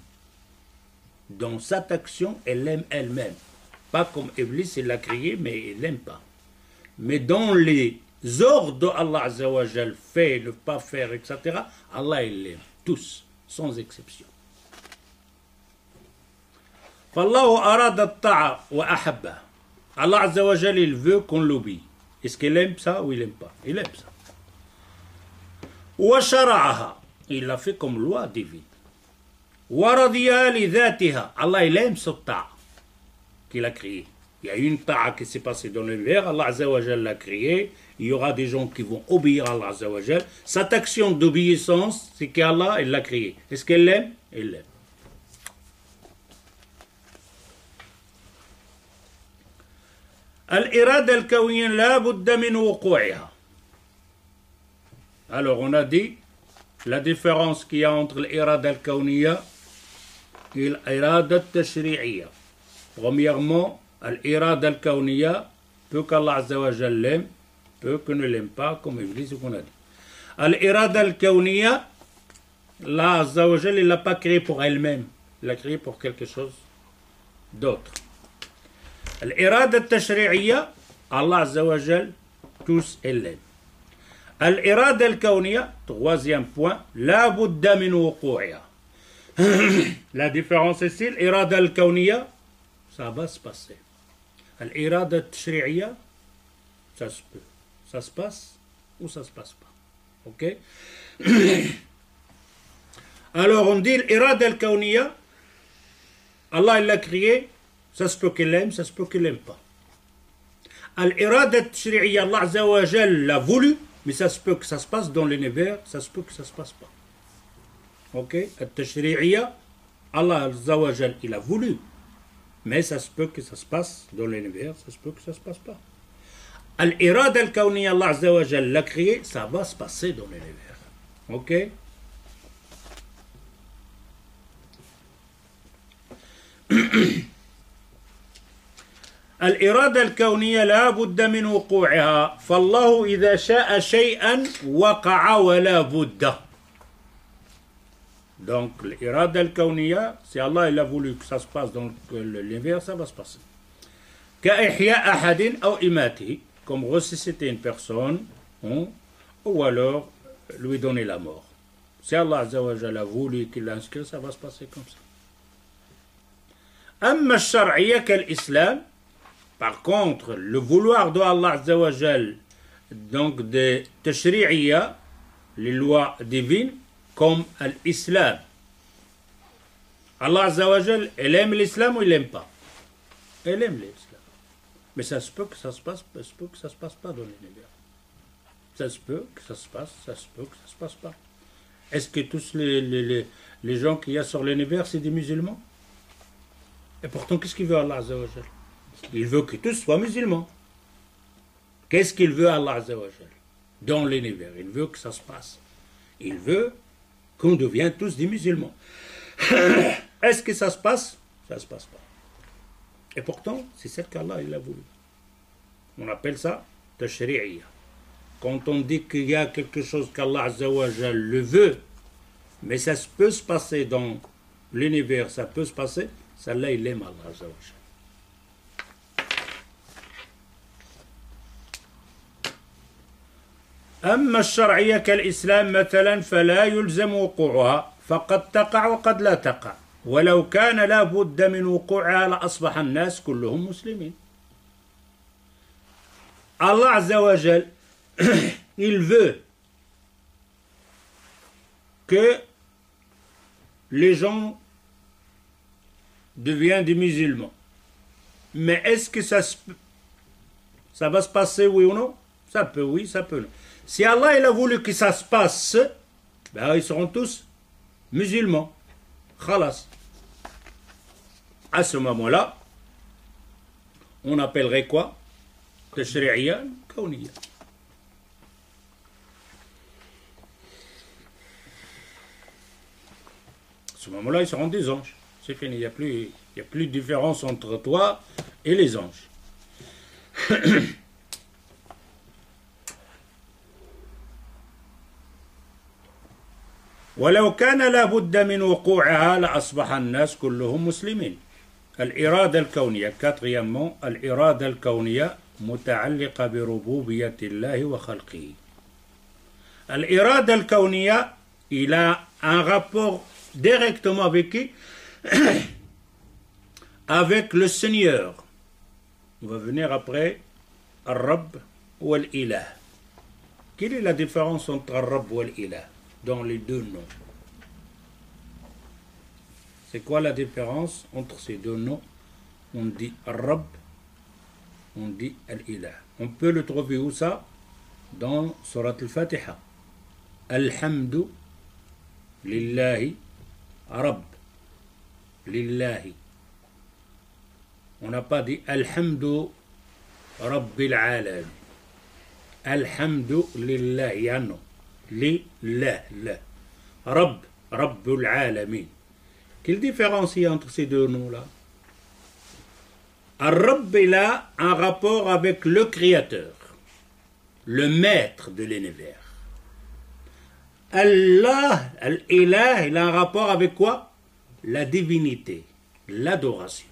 Dans cette action, elle l'aime elle-même. Pas comme Iblis, il l'a créé, mais il l'aime pas. Mais dans les ordres d'Allah Azza wa Jal, fait, ne pas faire, etc., Allah, il l'aime. Tous, sans exception. فالله أراد الطاعة وأحبه. Allah Azza wa Jal, il veut qu'on l'obéisse. Est-ce qu'il aime ça ou il n'aime pas? Il aime ça. وشرعها. Il l'a fait comme loi divine. وَرَضِيَا لِذَاتِهَا. Allah, il aime cette ta'a qu'il a créé. Il y a une ta'a qui s'est passée dans l'univers, Allah Azza wa Jal l'a créé, il y aura des gens qui vont obéir à Allah Azza wa Jal. Cette action d'obéissance, c'est qu'Allah, il l'a créé. Est-ce qu'elle l'aime? Elle l'aime. Al-irada al-kawiyya la budda min wuqu'u'iha. Alors, on a dit la différence qu'il y a entre l'irada al-kawniyya et l'irada al-tashri'iyya. Premièrement, l'irada al-kawniyya, peu qu'Allah Azza wa Jal l'aime, peu que ne l'aime pas, comme Iblis, ce qu'on a dit. L'irada al-kawniyya, Allah Azza wa Jal, il ne l'a pas créé pour elle-même, il l'a créé pour quelque chose d'autre. L'irada al-tashri'iyya, Allah Azza wa Jal, tous, elle l'aime. الإرادة الكونية, troisième point, لا بد من وقوعها. La différence ici, l'irada al-kawniya, ça va se passer. L'irada al-tashri'iyya, ça se peut. Ça se passe ou ça se passe pas. Ok? Alors on dit l'irada al-kawniya, Allah il l'a créé Ça se peut qu'il l'aime, ça se peut qu'il l'aime pas. Al-irada tashri'iyya, Allah Azza wa Jal l'a voulu, mais ça se peut que ça se passe dans l'univers, ça se peut que ça se passe pas. Ok? Al-tashri'iyya, Allah Azza wa Jal, il a voulu, mais ça se peut que ça se passe dans l'univers, ça se peut que ça se passe pas. Al-irada al-kawniyya, Allah Azza wa Jal l'a créé, ça va se passer dans l'univers. Ok? الإرادة الكونية لا بد من وقوعها فالله إذا شاء شيئا وقع ولا بد. Donc l'irada al-kawniyya, si Allah il a voulu que ça se passe dans l'univers, ça va se passer. كإحياء أحد أو إماته, comme ressusciter une personne, ou alors lui donner la mort. Si Allah Azza wa Jalla a voulu qu'il l'inscrit, ça va se passer comme ça. أما الشرعية كالإسلام, par contre, le vouloir de Allah Azza wa Jal, donc de tashri'iyya, les lois divines, comme l'islam. Allah Azza wa Jal, il aime l'islam ou il n'aime pas? Il aime l'islam. Mais ça se peut que ça se passe, ça se peut que ça se passe pas dans l'univers. Ça se peut que ça se passe, ça se peut que ça se passe pas. Est-ce que tous les gens qu'il y a sur l'univers, c'est des musulmans? Et pourtant, qu'est-ce qu'il veut Allah Azza wa Jal? Il veut que tous soient musulmans. Qu'est-ce qu'il veut Allah Azza wa Jal dans l'univers? Il veut que ça se passe. Il veut qu'on devienne tous des musulmans. Est-ce que ça se passe? Ça se passe pas. Et pourtant, c'est celle qu'Allah il a voulu. On appelle ça tashri'iyya. Quand on dit qu'il y a quelque chose qu'Allah Azza wa Jal le veut, mais ça peut se passer dans l'univers, ça peut se passer, celle-là il aime Allah Azza wa Jal. أما الشرعية كالإسلام مثلا فلا يلزم وقوعها فقد تقع وقد لا تقع ولو كان لا بد من وقوعها لأصبح الناس كلهم مسلمين. Allah Azza wa Jal, il veut que les gens deviennent des musulmans. Mais est-ce que ça va se passer, oui ou non? Ça peut, oui, ça peut non. Si Allah il a voulu que ça se passe, ben, ils seront tous musulmans. Khalas. À ce moment-là, on appellerait quoi? Tashri'iyya kawniyya. À ce moment-là, ils seront des anges. C'est fini, il n'y a plus de différence entre toi et les anges. ولو كان لا بد من وقوعها لأصبح الناس كلهم مسلمين. الإرادة الكونية quatrièmement الإرادة الكونية متعلقة بربوبية الله وخلقه. الإرادة الكونية il a un rapport directement avec qui? Avec le Seigneur. On va venir après Ar-Rabb ou Al-Ilah. Quelle est la différence entre Ar-Rabb ou Al-Ilah dans les deux noms? C'est quoi la différence entre ces deux noms? On dit Ar-Rabb, on dit Al-Ilah. On peut le trouver où ça? Dans Surat Al-Fatiha. Alhamdu lillahi Rabb. Lillahi. On n'a pas dit Alhamdu Rabbil Alamin. Alhamdu lillahi, non. Lillah, la. Rabb, Rabbul Alamin. Quelle différence il y a entre ces deux noms-là? Ar-Rabb, il a un rapport avec le Créateur, le maître de l'univers. Allah, Al-Ilah, il a un rapport avec quoi? La divinité, l'adoration.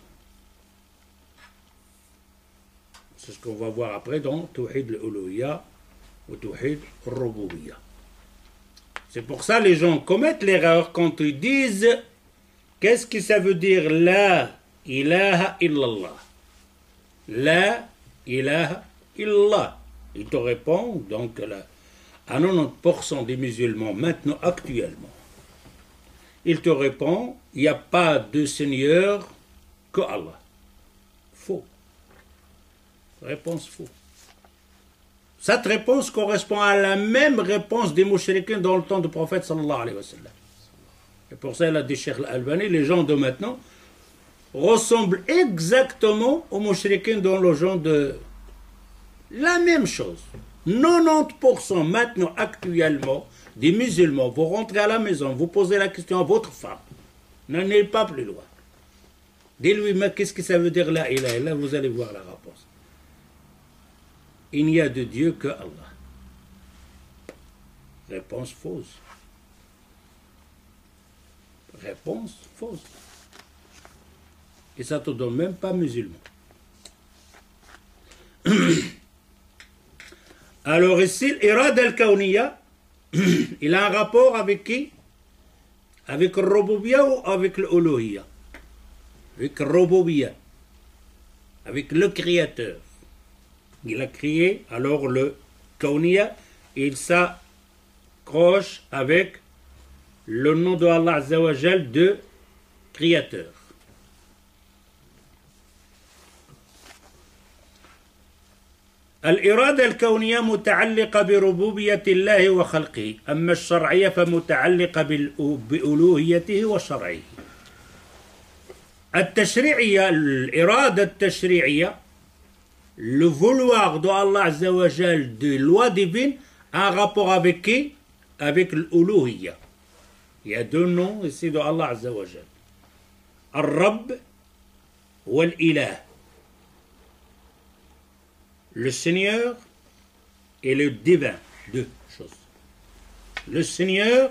C'est ce qu'on va voir après dans Tawhid al-Uluhiyya ou Tawhid al-Rububiyya. C'est pour ça que les gens commettent l'erreur quand ils disent qu'est-ce que ça veut dire La ilaha illallah. La ilaha illallah. Ils te répondent donc à 90% des musulmans maintenant actuellement. Ils te répondent il n'y a pas de Seigneur que Allah. Réponse faux. Cette réponse correspond à la même réponse des mouchriquins dans le temps du prophète sallallahu alayhi wa sallam. Et pour ça, il a dit Cheikh Al-Albani, les gens de maintenant ressemblent exactement aux mouchriquins dans le genre de la même chose. 90% maintenant, actuellement, des musulmans, vous rentrez à la maison, vous posez la question à votre femme, n'allez pas plus loin. Dis-lui, mais qu'est-ce que ça veut dire la ilaha illallah, vous allez voir la réponse. Il n'y a de Dieu que Allah. Réponse fausse. Réponse fausse. Et ça ne te donne même pas musulman. Alors ici, l'irad al-kawniya, il a un rapport avec qui? Avec le Rububiyya ou avec l'Uluhiyya? Avec le Rububiyya, avec le Créateur. Il a créé alors le Kawniya, il s'accroche avec le nom de Allah Azza wa Jal de Créateur. الإرادة الكونية متعلقة بربوبية الله وخلقه، أما الشرعية فمتعلقة بألوهيته وشرعه. التشريعية، الإرادة التشريعية، le vouloir de Allah Azza wa Jal de loi divine a un rapport avec qui? Avec l'Uluhiyya. Il y a deux noms ici de Allah Azza wa Jal. Al-Rabb ou Al-Ilah. Le Seigneur et le divin, deux choses. Le Seigneur,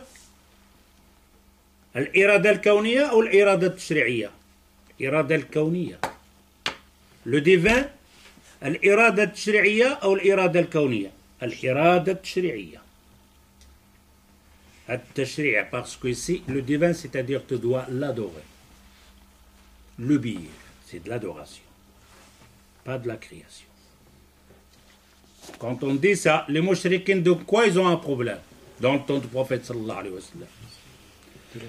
l'irada al-kawniya ou l'irada al-tashri'iyya? L'irada al-kawniya. Le divin, l'irada al-tashri'iyya ou l'irada al-kawniya? L'irada al-tashri'iyya. Al-tashri'iyya, parce que ici, le divin, c'est-à-dire tu dois l'adorer. L'obéir, c'est de l'adoration, pas de la création. Quand on dit ça, les mouchriquins, de quoi ils ont un problème dans le temps du prophète sallallahu alayhi wa sallam? De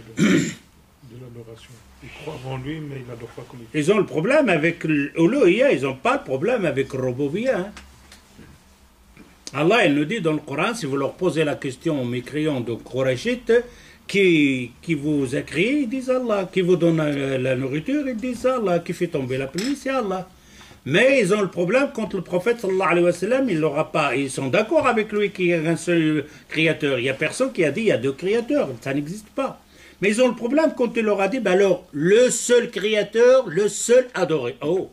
l'adoration. Ils croient en lui, mais ils n'adorent pas comme il faut. Ils ont le problème avec l'Uluhiyya, ils n'ont pas le problème avec le Rububiyya. Hein. Allah, il nous dit dans le Coran, si vous leur posez la question aux mécréants de Qurayshites, qui vous a créé, ils disent Allah. Qui vous donne la nourriture, ils disent Allah. Qui fait tomber la pluie, c'est Allah. Mais ils ont le problème contre le prophète sallallahu alayhi wa sallam, il l'aura pas. Ils sont d'accord avec lui qu'il y a un seul créateur. Il n'y a personne qui a dit il y a deux créateurs, ça n'existe pas. Mais ils ont le problème quand il leur a dit ben alors le seul créateur, le seul adoré. Oh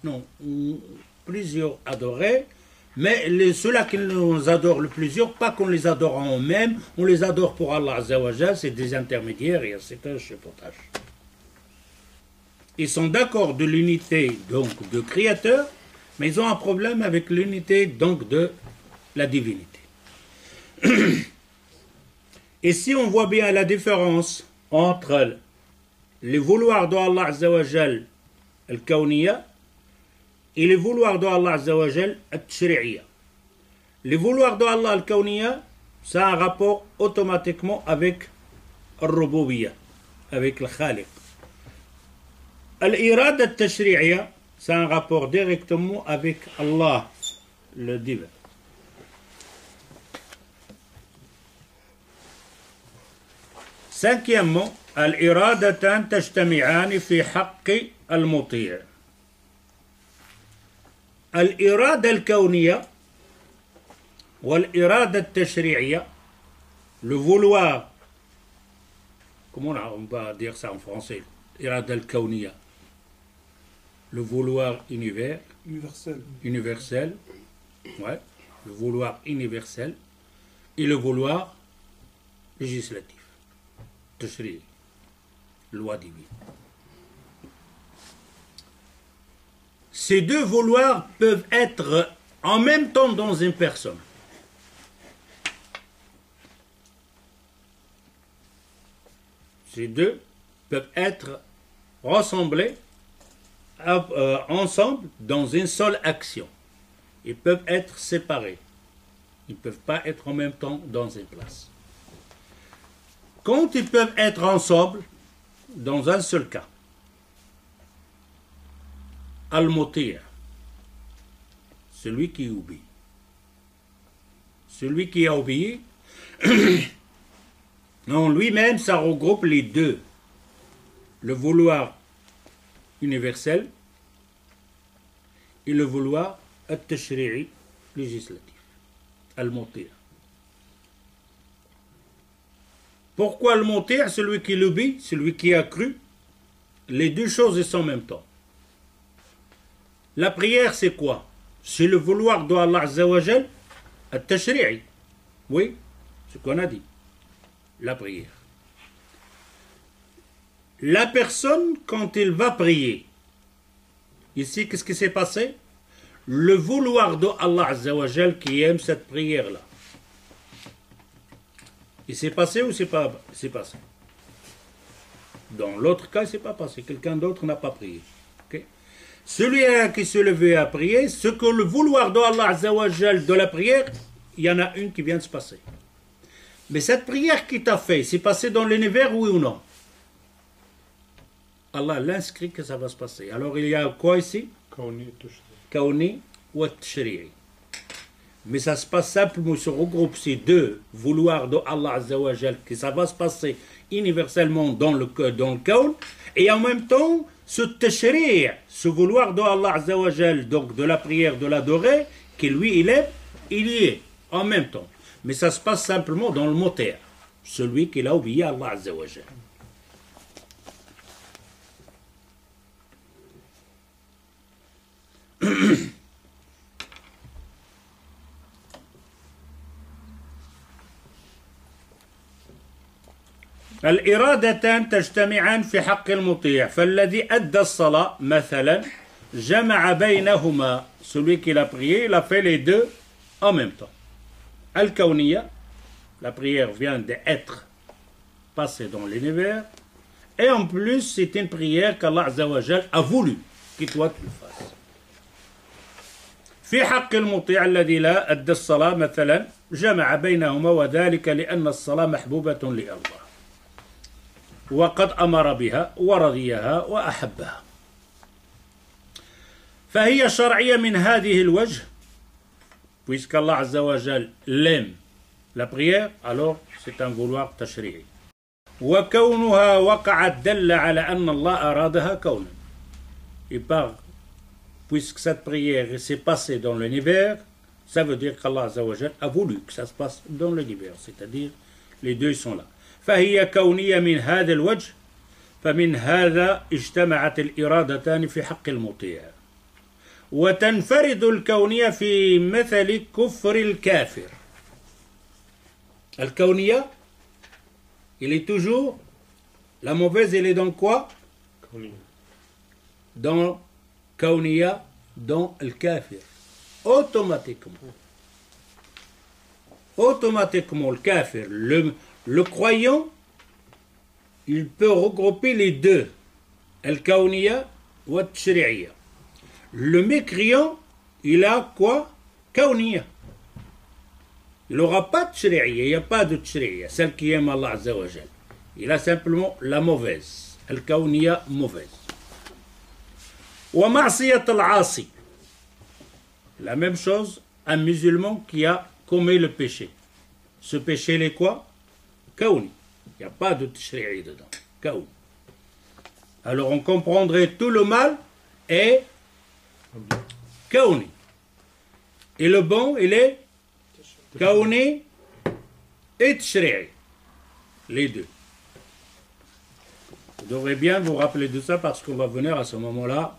non, plusieurs adorés, mais ceux-là qui nous adorent le plusieurs, pas qu'on les adore en eux-mêmes, on les adore pour Allah Azza wa Jal, c'est des intermédiaires et c'est un chapeautage. Ils sont d'accord de l'unité donc de créateur, mais ils ont un problème avec l'unité donc de la divinité. Et si on voit bien la différence entre les vouloirs d'Allah Azza wa Jal al-Kawniya et les vouloirs d'Allah Azza wa Jal al-Tashri'iyya. Les vouloirs d'Allah al-Kawniya, ça a un rapport automatiquement avec al-Rububiyya, avec le Khaliq. L'irada al-tashri'iyya, c'est un rapport directement avec Allah, le divin. Cinquièmement, al-iradatan tajtami'ani fi haqqi al-muti'. Al-irada al-kawniyya ou l'irada al-tashri'iyya, le vouloir, comment on va dire ça en français? Irada al-kawniyya. Le vouloir universel, ouais, le vouloir universel et le vouloir législatif, tashri', loi divine. Ces deux vouloirs peuvent être en même temps dans une personne. Ces deux peuvent être rassemblés ensemble dans une seule action. Ils peuvent être séparés. Ils ne peuvent pas être en même temps dans une place. Quand ils peuvent être ensemble, dans un seul cas, al-muti', celui qui oublie. Celui qui a oublié, en lui-même, ça regroupe les deux. Le vouloir universel et le vouloir al-tashri'i législatif, al-muti'. Pourquoi le muti'? Celui qui l'oublie, celui qui a cru. Les deux choses sont en même temps. La prière, c'est quoi? C'est le vouloir d'Allah Azza wa Jal, al-tashri'i. Oui, ce qu'on a dit. La prière. La personne, quand il va prier, ici, qu'est-ce qui s'est passé? Le vouloir d'Allah Azza wa Jal qui aime cette prière-là. Il s'est passé ou c'est pas c'est passé? Dans l'autre cas, il ne s'est pas passé. Quelqu'un d'autre n'a pas prié. Okay? Celui-là qui se levait à prier, ce que le vouloir d'Allah Azza wa Jal de la prière, il y en a une qui vient de se passer. Mais cette prière qui t'a fait, c'est passé dans l'univers, oui ou non? Allah l'inscrit que ça va se passer. Alors il y a quoi ici? Kauni wa tashri'i. Mais ça se passe simplement, se regroupe ces deux vouloirs de Allah Azza wa Jal, que ça va se passer universellement dans le kawn, et en même temps, ce tashri', ce vouloir de Allah Azza wa Jal, donc de la prière, de l'adorer, qui lui il y est en même temps. Mais ça se passe simplement dans le moteur, celui qui a oublié Allah Azza wa Jal. الإرادتان تجتمعان في حق المطيع فالذي أدى الصلاة مثلا جمع بينهما celui qui l'a prié il a fait les deux en même temps. Al-Kawniya, la prière vient d'être passée dans l'univers et en plus c'est une prière qu'Allah Azza wa Jal a voulu que toi tu le fasses. في حق المطيع الذي لا أدى الصلاة مثلا جمع بينهما وذلك لأن الصلاة محبوبة لله وقد أمر بها ورضيها وأحبها فهي شرعية من هذه الوجه puisqu'Allah Azza wa Jal l'aime la prière alors c'est un vouloir tashri'i وكونها وقعت دل على أن الله أرادها كونا et par puisque cette prière s'est passée dans l'univers ça veut dire qu'Allah Azza wa Jal a voulu que ça se passe dans l'univers c'est-à-dire les deux sont là فهي كونية من هذا الوجه فمن هذا اجتمعت الإرادتان في حق المطيع وتنفرد الكونية في مثل كفر الكافر الكونية il est toujours la mauvaise elle est dans quoi dans كونية dans le kafir automatiquement le kafir le croyant, il peut regrouper les deux, al-kawniya wa tashri'iyya. Le mécréant, il a quoi? Kawniya. Il n'aura pas de tashri'iyya, il n'y a pas de tashri'iyya, celle qui aime Allah Azza wa Jal. Il a simplement la mauvaise, al-kawniya mauvaise. Wa ma'siyat al-'asi. La même chose, un musulman qui a commis le péché. Ce péché, il est quoi? Kaouni. Il n'y a pas de tashri'i dedans. Kaouni. Alors on comprendrait tout le mal est Kaouni. Et le bon, il est Kaouni et tashri'i. Les deux. Vous devrez bien vous rappeler de ça parce qu'on va venir à ce moment-là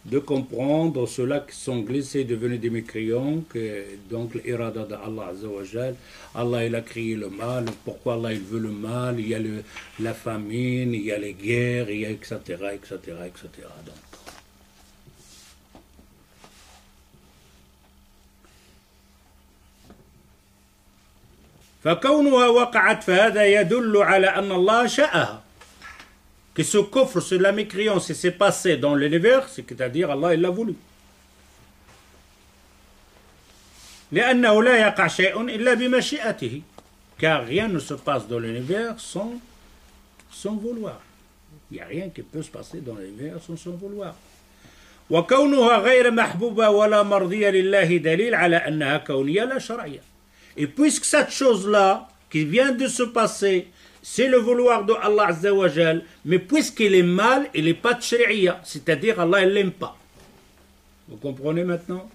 de comprendre ceux-là qui sont glissés, devenus des mécréants, que donc l'irada d'Allah Azza wa Jal, Allah il a créé le mal, pourquoi Allah il veut le mal, il y a la famine, il y a les guerres, il y a etc. Donc. فكونها وقعت فهذا يدل على أن الله شاءها que ce coffre, c'est la mécréance, s'est passé dans l'univers, c'est-à-dire Allah il l'a voulu. لأنه لا يقع شيء إلا بمشيئته car rien ne se passe dans l'univers sans vouloir. Il n'y a rien qui peut se passer dans l'univers sans son vouloir. وكونها غير محبوبة ولا مرضية لله دليل على أنها كونية لا شرعية. Et puisque cette chose-là qui vient de se passer, c'est le vouloir de Allah Azza wa Jal, mais puisqu'il est mal, il n'est pas de shari'a, c'est-à-dire Allah ne l'aime pas. Vous comprenez maintenant?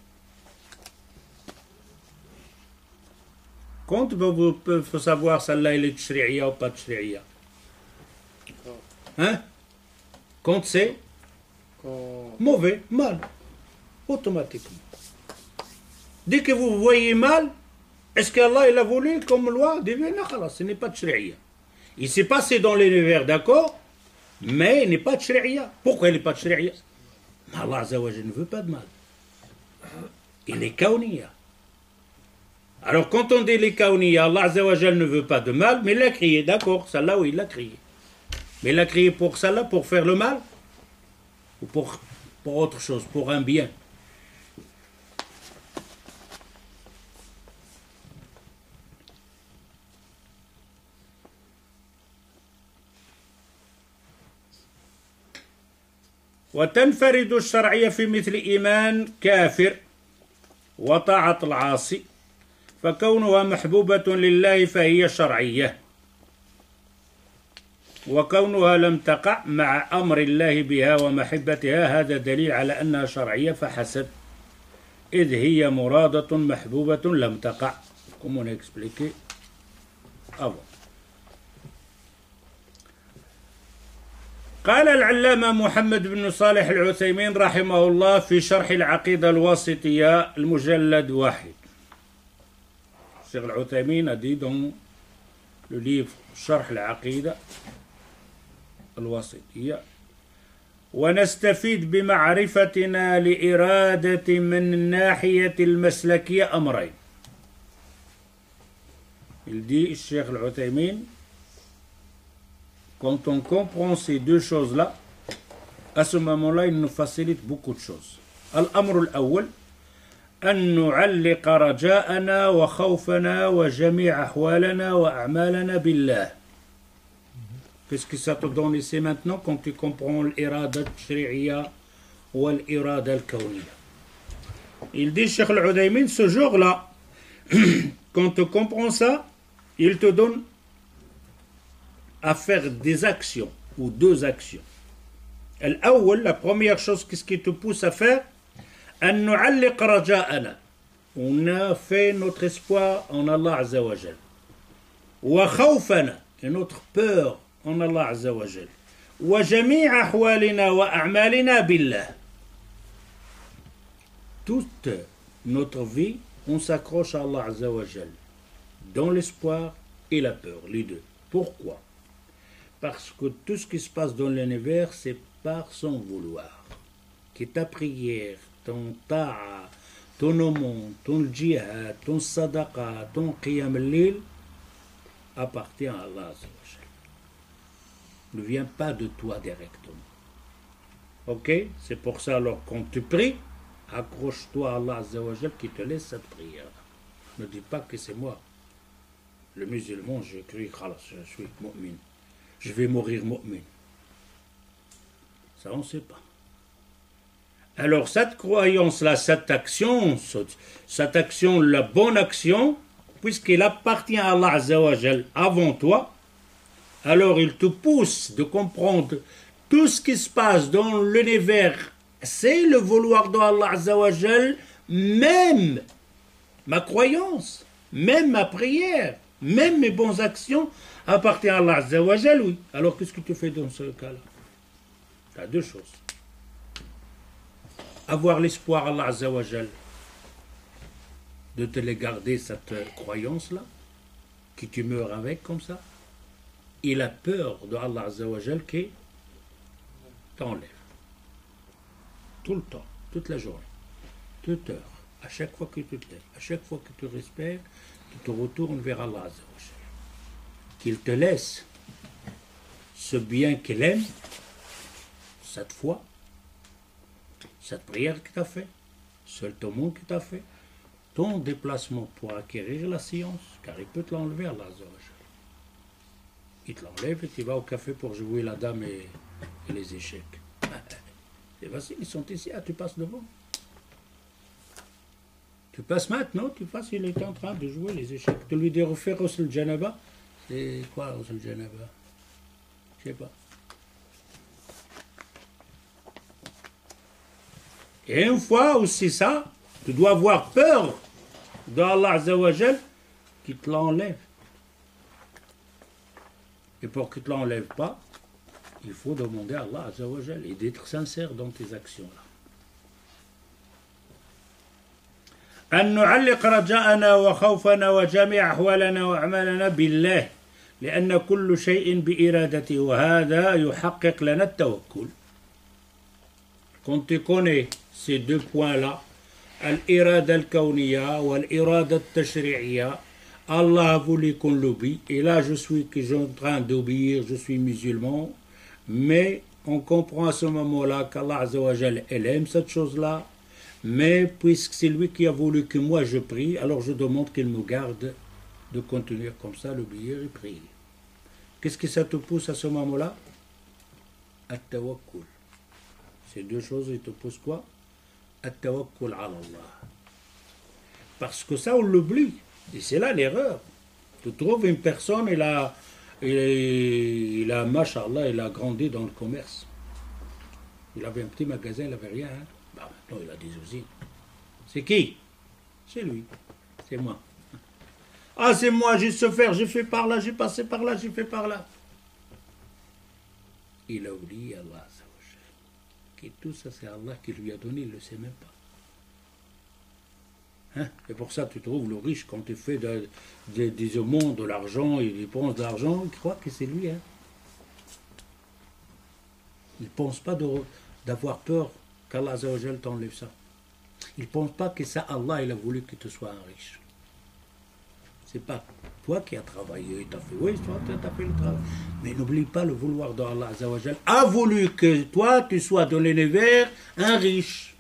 Quand vous pouvez savoir celle-là, il est de shari'a ou pas de shari'a? Hein? Quand c'est mauvais, mal, automatiquement. Dès que vous voyez mal, est-ce qu'Allah il a voulu comme loi divine? Non, ce n'est pas de shari'a. Il s'est passé dans l'univers, d'accord, mais il n'est pas de shari'a. Pourquoi il n'est pas de shari'a? Allah Azza wa Jalla ne veut pas de mal. Il est kauniya. Alors quand on dit les kauniya, Allah Azza wa Jalla ne veut pas de mal, mais il l'a crié, d'accord, celle-là oui, il l'a crié. Mais il l'a crié pour celle-là, pour faire le mal? Ou pour autre chose, pour un bien? وتنفرد الشرعية في مثل إيمان كافر وطاعة العاصي فكونها محبوبة لله فهي شرعية وكونها لم تقع مع أمر الله بها ومحبتها هذا دليل على أنها شرعية فحسب إذ هي مرادة محبوبة لم تقع. Comme on a expliqué avant. قال العلامة محمد بن صالح العثيمين رحمه الله في شرح العقيدة الواسطية المجلد 1. الشيخ العثيمين a dit dans le livre شرح العقيدة الواسطية ونستفيد بمعرفتنا لإرادة من الناحية المسلكية أمرين. Il dit الشيخ العثيمين quand on comprend ces deux choses-là, à ce moment-là, il nous facilite beaucoup de choses. الأمر الأول أن نعلق رجاءنا وخوفنا وجميع أحوالنا وأعمالنا بالله. Qu'est-ce que ça te donne ici maintenant quand tu comprends l'irada shari'iyya ou l'irada al-kawniyya? Il dit, Cheikh Al-Uthaymin, ce jour-là, quand tu comprends ça, il te donne à faire des actions ou deux actions. La première chose, qu'est-ce qui te pousse à faire? أن نعلق رجاءنا. On a fait notre espoir en Allah Azza wa Jal. وخوفنا, et notre peur en Allah Azza wa Jal. وجميع أحوالنا وأعمالنا بالله. Toute notre vie, on s'accroche à Allah Azza wa Jal, dans l'espoir et la peur, les deux. Pourquoi? Parce que tout ce qui se passe dans l'univers, c'est par son vouloir. Que ta prière, ton ta'a, ton aumône, ton djihad, ton sadaqa, ton qiyam al-lil, appartient à Allah Azza wa Jal. Ne vient pas de toi directement. Ok? C'est pour ça, alors, quand tu pries, accroche-toi à Allah Azza wa Jal qui te laisse cette prière. Ne dis pas que c'est moi. Le musulman, je crie, je suis mu'min. Je vais mourir mu'min. Ça, on ne sait pas. Alors, cette croyance-là, cette action, la bonne action, puisqu'elle appartient à Allah Azza wa Jal avant toi, alors il te pousse de comprendre tout ce qui se passe dans l'univers, c'est le vouloir d'Allah Azza wa Jal, même ma croyance, même ma prière, même mes bonnes actions appartient à Allah Azza wa Jal, oui. Alors qu'est-ce que tu fais dans ce cas-là? Tu as deux choses. Avoir l'espoir à Allah Azza wa Jal de te les garder, cette croyance-là, que tu meurs avec comme ça, et la peur de Allah Azza wa Jal qui t'enlève. Tout le temps, toute la journée, toute heure, à chaque fois que tu te lèves, à chaque fois que tu respires, tu te retournes vers Allah Azza wa Jal. Qu'il te laisse ce bien qu'il aime, cette foi, cette prière que tu as fait, ce aumône que tu as fait, ton déplacement pour acquérir la science, car il peut te l'enlever, Allah Azza wa Jal. Il te l'enlève et tu vas au café pour jouer la dame et les échecs. C'est facile, ils sont ici, tu passes devant. Tu passes maintenant, tu passes, il est en train de jouer les échecs. Tu lui dis refaire Ghusl Janaba. C'est quoi Ghusl Janaba? Je sais pas. Et une fois aussi ça, tu dois avoir peur d'Allah Azzawajal qui te l'enlève. Et pour qu'il ne te l'enlève pas, il faut demander à Allah Azzawajal et d'être sincère dans tes actions-là. أن نعلق رجاءنا وخوفنا وجميع أحوالنا وأعمالنا بالله لأن كل شيء بإرادته وهذا يحقق لنا التوكل. Quand tu connais ces deux points-là, الإرادة الكونية والإرادة التشريعية, Allah a voulu qu'on l'oublie, et là je suis en train d'obéir, je suis musulman, mais on comprend à ce moment-là qu'Allah Azzawajal, elle aime cette chose-là, mais puisque c'est lui qui a voulu que moi je prie, alors je demande qu'il me garde de continuer comme ça, l'obéir et prier. Qu'est-ce que ça te pousse à ce moment-là? At-tawakkul. Ces deux choses, ils te poussent quoi? At-tawakkul ala Allah. Parce que ça, on l'oublie. Et c'est là l'erreur. Tu trouves une personne, il a mashallah, il a grandi dans le commerce. Il avait un petit magasin, il n'avait rien. Hein? Bah, maintenant, il a des usines. C'est qui? C'est lui. C'est moi. Ah, c'est moi, j'ai su faire, j'ai fait par là, j'ai passé par là, j'ai fait par là. Il a oublié Allah. Et tout ça, c'est Allah qui lui a donné, il ne le sait même pas. Hein? Et pour ça, tu trouves le riche, quand il fait des aumônes, de l'argent, il dépense de l'argent, il croit que c'est lui. Hein? Il ne pense pas d'avoir peur qu'Allah t'enlève ça. Il ne pense pas que ça, Allah, il a voulu que tu sois un riche. C'est pas toi qui as travaillé, tu as fait, oui, toi, tu as fait le travail. Mais n'oublie pas le vouloir d'Allah a voulu que toi, tu sois dans l'univers un riche.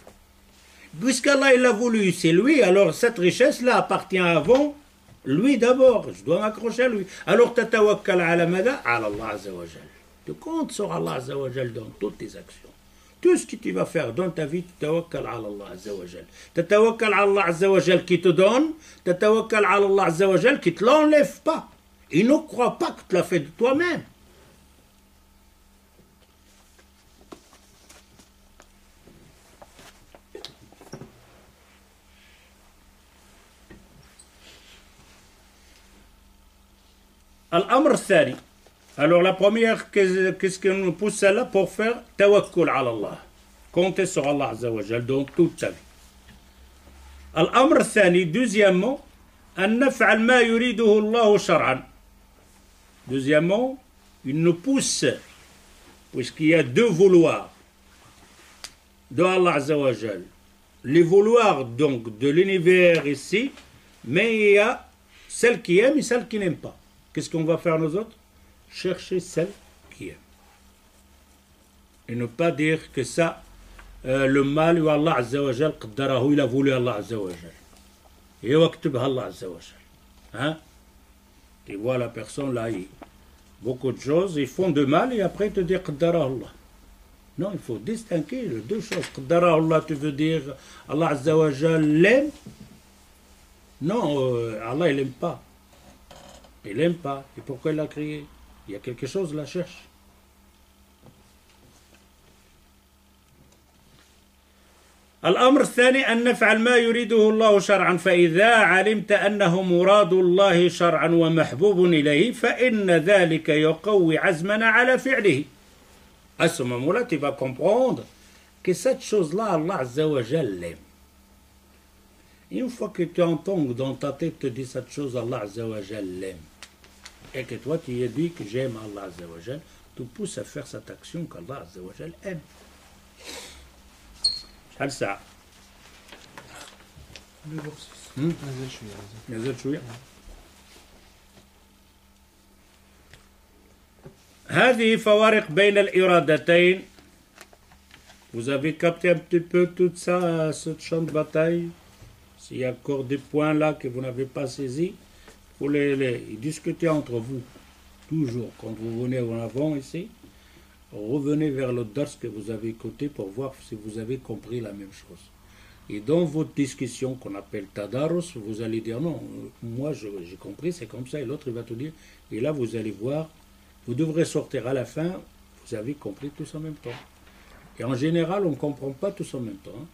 Puisqu'Allah, il a voulu, c'est lui, alors cette richesse-là appartient avant lui d'abord. Je dois m'accrocher à lui. Alors, tu tawakkal ala mada, ala Allah Azzawajal. Tu comptes sur Allah Azzawajal dans toutes tes actions. Tout ce que tu vas faire dans ta vie, tu tawakkal ala Allah Azzawajal. Tu tawakkal ala Allah Azzawajal qui te donne, tu tawakkal ala Allah Azzawajal qui ne te l'enlève pas. Il ne croit pas que tu l'as fait de toi-même. Al-Amr Thani. Alors la première, qu'est-ce qui nous pousse là pour faire tawakkul ala Allah. Compter sur Allah Azzawajal dans toute ta vie. Al-Amr Thani, deuxièmement, أن نفعل ما يريده الله شرعا. Deuxièmement, il nous pousse, puisqu'il y a deux vouloirs de Allah Azzawajal. Les vouloirs donc de l'univers ici, mais il y a celle qui aime et celle qui n'aime pas. Qu'est-ce qu'on va faire nous autres? Chercher celle qui aime. Et ne pas dire que ça, le mal, ou Allah Azzawajal, qaddarahu, il a voulu Allah Azzawajal. Et waktubha Allah Azzawajal. Hein? Tu vois la personne là, beaucoup de choses, ils font de mal et après te dire qaddarahu Allah. Non, il faut distinguer les deux choses. Qaddarahu Allah, tu veux dire Allah Azzawajal l'aime? Non, Allah il n'aime pas. Il n'aime pas. Et pourquoi il l'a créé? Il y a quelque chose là, cherche. الأمر الثاني أن نفعل ما يريده الله شرعا فإذا علمت أنه مراد الله شرعا ومحبوب إليه فإن ذلك يقوي عزمنا على فعله. À ce moment-là, tu vas comprendre que cette chose-là, Allah Azza wa Jal l'aime. Une fois que tu entends dans ta tête te dire cette chose, Allah Azza wa Jal l'aime. Et que toi tu as dit que j'aime Allah Azza wa Jal, tu pousses à faire cette action qu'Allah Azza wa Jal aime. هل ساعة؟ نزل شوية. هذه فوارق بين الإرادتين. Vous avez capté un petit peu tout ça, ce champ de bataille. S'il y a encore des points là que vous n'avez pas saisis, il faut les discuter entre vous. Toujours, quand vous venez en avant ici, revenez vers le dars que vous avez écouté pour voir si vous avez compris la même chose. Et dans votre discussion qu'on appelle tadarus, vous allez dire non, moi j'ai compris, c'est comme ça, et l'autre il va te dire, et là vous allez voir, vous devrez sortir à la fin, vous avez compris tous en même temps. Et en général, on ne comprend pas tous en même temps. Hein.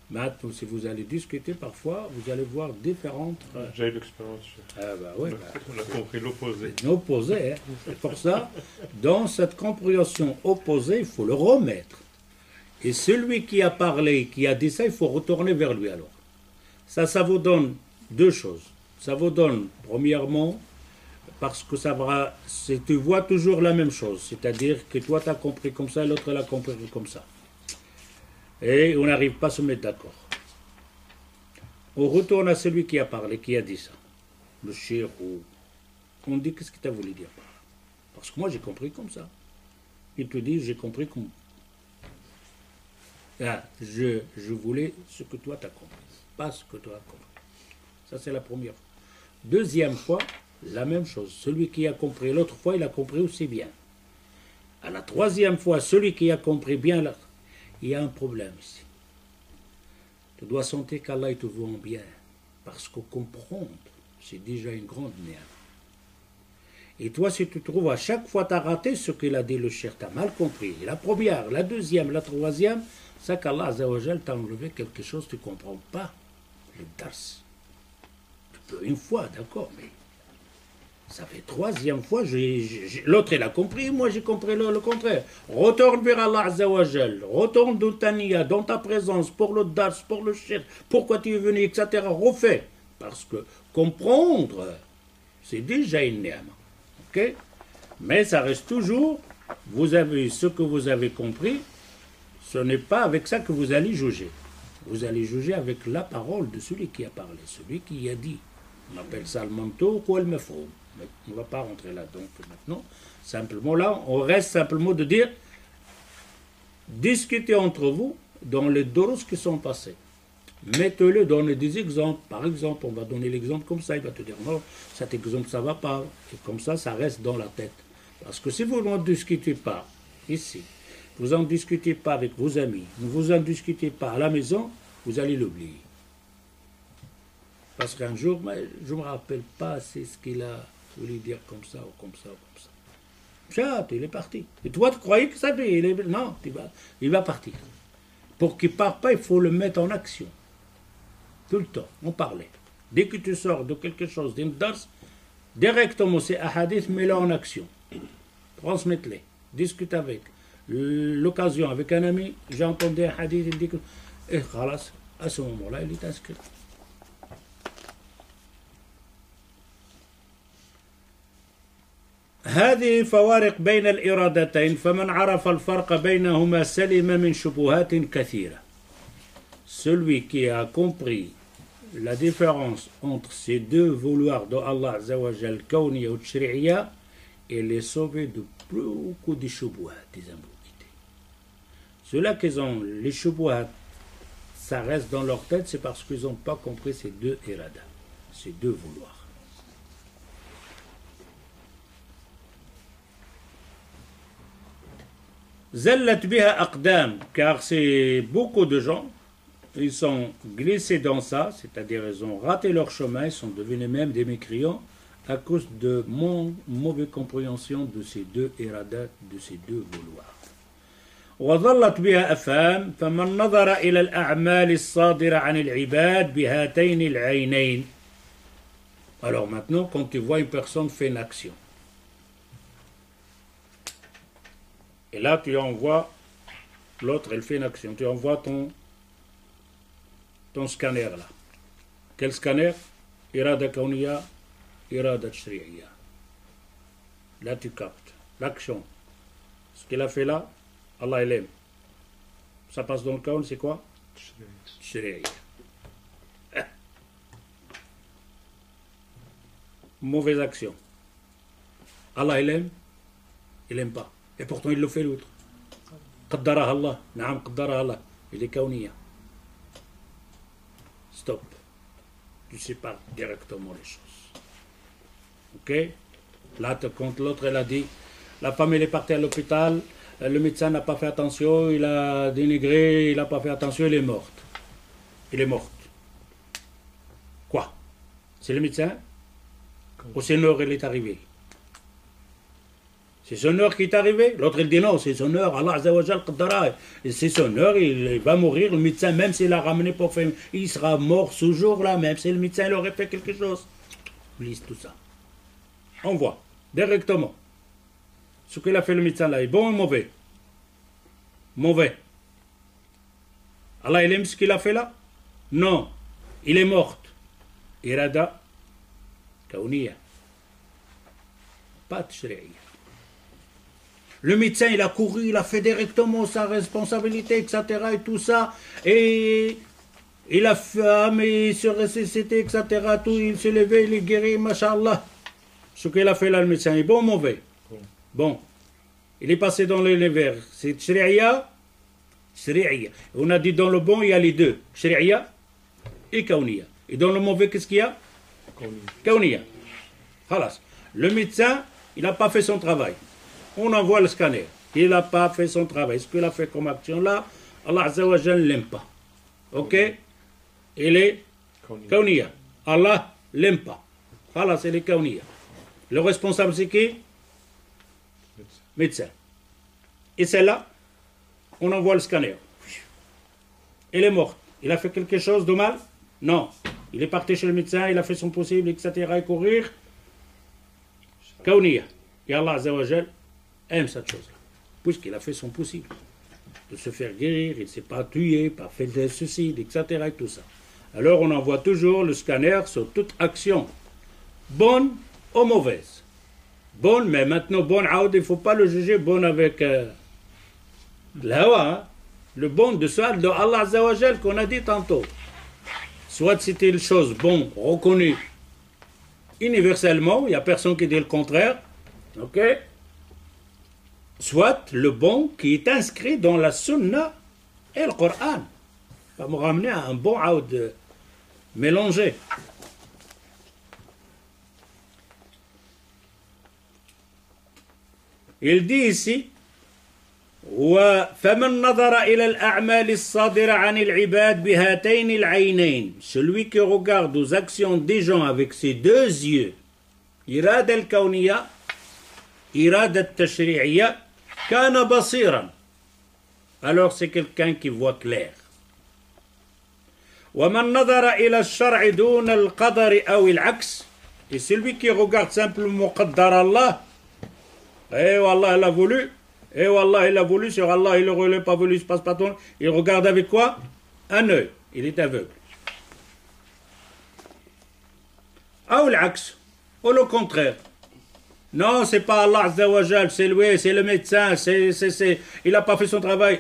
Maintenant, si vous allez discuter, parfois, vous allez voir différentes... J'ai eu l'expérience. Ah bah ouais, On a compris l'opposé. L'opposé, hein. C'est pour ça, dans cette compréhension opposée, il faut le remettre. Et celui qui a parlé, qui a dit ça, il faut retourner vers lui alors. Ça vous donne deux choses. Ça vous donne, premièrement, parce que ça va, tu vois toujours la même chose. C'est-à-dire que toi, tu as compris comme ça, l'autre l'a compris comme ça. Et on n'arrive pas à se mettre d'accord. On retourne à celui qui a parlé, qui a dit ça. Le cheikh ou... On dit, qu'est-ce que tu as voulu dire par là? Parce que moi, j'ai compris comme ça. Il te dit, j'ai compris comme... Ah, je voulais ce que toi, tu as compris. Pas ce que toi, as compris. Ça, c'est la première fois. Deuxième fois, la même chose. Celui qui a compris l'autre fois, il a compris aussi bien. À la troisième fois, celui qui a compris bien... Il y a un problème ici. Tu dois sentir qu'Allah te voit bien. Parce que comprendre, c'est déjà une grande ni'ma. Et toi, si tu trouves à chaque fois tu as raté ce qu'il a dit le cheikh, tu as mal compris. La première, la deuxième, la troisième, c'est qu'Allah Azzawajal t'a enlevé quelque chose, tu ne comprends pas. Le dars. Tu peux une fois, d'accord, mais ça fait troisième fois, l'autre il a compris, moi j'ai compris le contraire. Retourne vers Allah Azzawajal, retourne dans ta niya, dans ta présence, pour le dars, pour le cheikh, pourquoi tu es venu, etc. Refais. Parce que comprendre, c'est déjà une ni'ma. Ok? Mais ça reste toujours, vous avez ce que vous avez compris, ce n'est pas avec ça que vous allez juger. Vous allez juger avec la parole de celui qui a parlé, celui qui a dit. On appelle ça le mantouk ou le mafhoum. Mais on ne va pas rentrer là. Donc maintenant, simplement là, on reste simplement de dire, discutez entre vous dans les doros qui sont passés. Mettez-le, donnez des exemples. Par exemple, on va donner l'exemple comme ça. Il va te dire, non, cet exemple, ça ne va pas. Et comme ça reste dans la tête. Parce que si vous n'en discutez pas ici, vous n'en discutez pas avec vos amis, ne vous en discutez pas à la maison, vous allez l'oublier. Parce qu'un jour, je ne me rappelle pas c'est ce qu'il a voulu dire comme ça ou comme ça ou comme ça. Chat, il est parti. Et toi, tu croyais que ça il est... Non, il va partir. Pour qu'il ne parte pas, il faut le mettre en action. Tout le temps, on parlait. Dès que tu sors de quelque chose, d'une dars, directement, c'est hadith, mets-le en action. Transmette-les. Discute avec. L'occasion, avec un ami, j'ai entendu un hadith, il dit que... Et khalas, à ce moment-là, il est inscrit. هذه فوارق بين الإرادتين فمن عرف الفرق بينهما سلم من شبهات كثيرة. Celui qui a compris la différence entre ces deux vouloirs de Allah Azzawajal, Kawniya ou Tshri'iyya, il est sauvé de beaucoup de shubuhat, des ambiguïtés. Ceux-là qui ont les shubuhat, ça reste dans leur tête, c'est parce qu'ils n'ont pas compris ces deux iradas, ces deux vouloirs. Zallat biha aqdam, car c'est beaucoup de gens, ils sont glissés dans ça, c'est-à-dire ils ont raté leur chemin, ils sont devenus même des mécréants à cause de mon mauvaise compréhension de ces deux iradat, de ces deux vouloirs. وظلت بها أفهام فمن نظر إلى الأعمال الصادرة عن العباد بهاتين العينين. Alors maintenant, quand tu vois une personne faire une action, et là, tu envoies, l'autre, elle fait une action. Tu envoies ton scanner là. Quel scanner? Irada Kawniya, Irada Tshri'iyya. Là, tu captes l'action. Ce qu'il a fait là, Allah il aime. Ça passe dans le Kawn, c'est quoi? Tshri'iyya. Mauvaise action. Allah il aime, il n'aime pas. Et pourtant, il le fait l'autre. Qaddaraha Allah. Naam, qaddaraha Allah. Il est kawniyya. Stop. Tu sépares directement les choses. Ok? Là, quand l'autre, elle a dit, la femme, elle est partie à l'hôpital, le médecin n'a pas fait attention, il a dénigré, il n'a pas fait attention, il est mort. Il est mort. Quoi? C'est le médecin? Ou c'est l'heure, il est arrivé? C'est son heure qui est arrivé. L'autre, il dit non, c'est son heure. Allah Azza wa Jal qaddara. C'est son heure, il va mourir. Le médecin, même s'il l'a ramené pour faire, il sera mort ce jour-là, même si le médecin il aurait fait quelque chose. Lise tout ça. On voit, directement. Ce qu'il a fait le médecin là, est bon ou mauvais? Mauvais. Allah, il aime ce qu'il a fait là? Non. Il est mort. Irada kauniya. Pas tashri'iyya. Le médecin, il a couru, il a fait directement sa responsabilité, etc. et tout ça. Et il a fait, il se ressuscité, etc. Tout, il s'est levé, il est guéri, mashallah. Ce qu'il a fait là, le médecin, est bon ou mauvais? Bon. Il est passé dans l'univers. C'est shri'iyya. Shri'iyya. On a dit dans le bon, il y a les deux. Shri'iyya et kauniya. Et dans le mauvais, qu'est-ce qu'il y a? Kauniya. Khalas. Le médecin, il n'a pas fait son travail. On envoie le scanner. Il n'a pas fait son travail. Ce qu'il a fait comme action là, Allah Azza wa Jal ne l'aime pas. Ok? Il est kauniya. Allah ne l'aime pas. Khalas, c'est les kauniya. Le responsable, c'est qui? Médecin. Et c'est là, on envoie le scanner. Il est mort. Il a fait quelque chose de mal? Non. Il est parti chez le médecin, il a fait son possible, etc. et courir. Kauniya. Et Allah Azza wa Jal aime cette chose-là. Puisqu'il a fait son possible. De se faire guérir, il ne s'est pas tué, pas fait de suicide, etc. et tout ça. Alors on envoie toujours le scanner sur toute action. Bonne ou mauvaise. Bonne, mais maintenant, bonne, il ne faut pas le juger bonne avec l'hawa. Hein? Le bon de ça, de Allah Azza wa Jal qu'on a dit tantôt. Soit c'était une chose bon, reconnue universellement, il n'y a personne qui dit le contraire. Ok? Soit le bon qui est inscrit dans la sunna et le Coran. Va me ramener à un bon aoud mélangé. Il dit ici فمن نظر إلى الأعمال الصادرة عن العباد بهاتين العينين, celui qui regarde aux actions des gens avec ses deux yeux, إرادة الكونية إرادة التشريعية, كان بصيرا, alors c'est quelqu'un qui voit clair. ومن نظر إلى الشرع دون القدر أو العكس, et celui qui regarde simplement قدر الله, et Allah il a voulu, et Allah il a voulu, sur Allah il n'aurait pas voulu, il se passe pas ton, il regarde avec quoi? Un œil, il est aveugle. Ou l'axe, ou le contraire. Non, c'est pas Allah Azza wa Jal, c'est lui, c'est le médecin, il n'a pas fait son travail.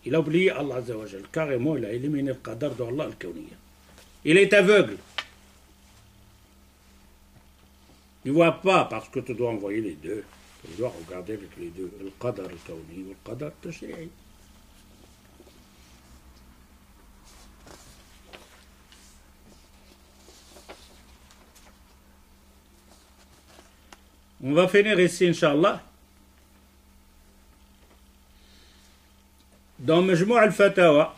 Il a oublié Allah Azza wa Jal, carrément il a éliminé le qadar d'Allah al-Kawniya. Il est aveugle. Il ne voit pas parce que tu dois envoyer les deux. Tu dois regarder avec les deux, le qadar al-Kawni ou le qadar al-Tashri'i. On va finir ici, Inch'Allah. Dans Majmou' al-Fatawa,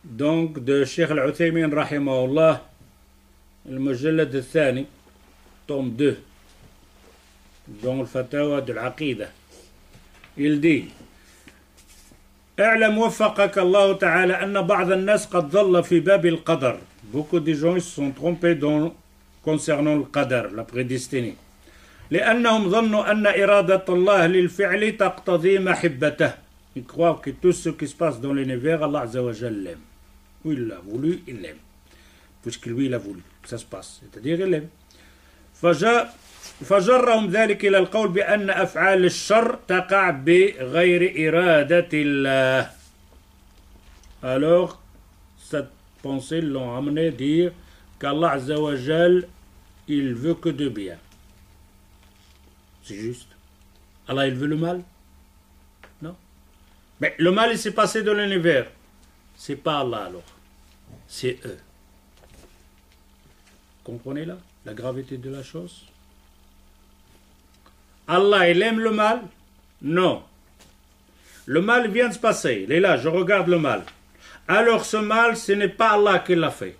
donc de Cheikh al-Uthaymin, rahimahullah, المجلد الثاني tome 2 dans الفتاوى de العقيدة, il dit اعلم وفقك الله تعالى أن بعض الناس قد ضل في باب القدر. Beaucoup de gens se sont trompés concernant le qadar, la prédestinée. لأنهم ظنوا أن إرادة الله للفعل تقتضي محبته. Ils croient que tout ce qui se passe dans l'univers, Allah Azza wa Jal l'aime. Ou il l'a voulu, il l'aime. Puisque lui il a voulu, ça se passe. C'est-à-dire il l'aime. فجرهم ذلك إلى القول بأن أفعال الشر تقع بغير إرادة الله. Alors, cette pensée l'ont amené à dire qu'Allah Azza wa Jal, il veut que de bien. C'est juste. Allah, il veut le mal? Non. Mais le mal, il s'est passé dans l'univers. C'est pas Allah alors. C'est eux. Comprenez là la gravité de la chose? Allah, il aime le mal? Non. Le mal vient de se passer. Il est là, je regarde le mal. Alors ce mal, ce n'est pas Allah qui l'a fait.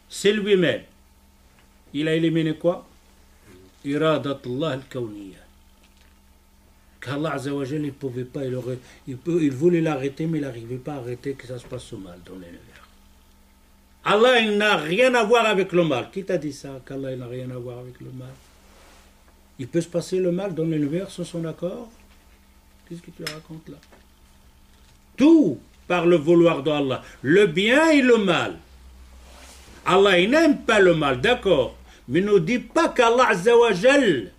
C'est lui-même. Il a éliminé quoi? Iradatullah al-kawniyya. Qu'Allah Azza wa Jal, il ne pouvait pas, il voulait l'arrêter, mais il n'arrivait pas à arrêter que ça se passe au mal dans l'univers. Allah, il n'a rien à voir avec le mal. Qui t'a dit ça, qu'Allah, il n'a rien à voir avec le mal? Il peut se passer le mal dans l'univers sans son accord? Qu'est-ce que tu racontes là? Tout par le vouloir d'Allah. Le bien et le mal. Allah, il n'aime pas le mal, d'accord. Mais ne dit pas qu'Allah Azza wa Jal,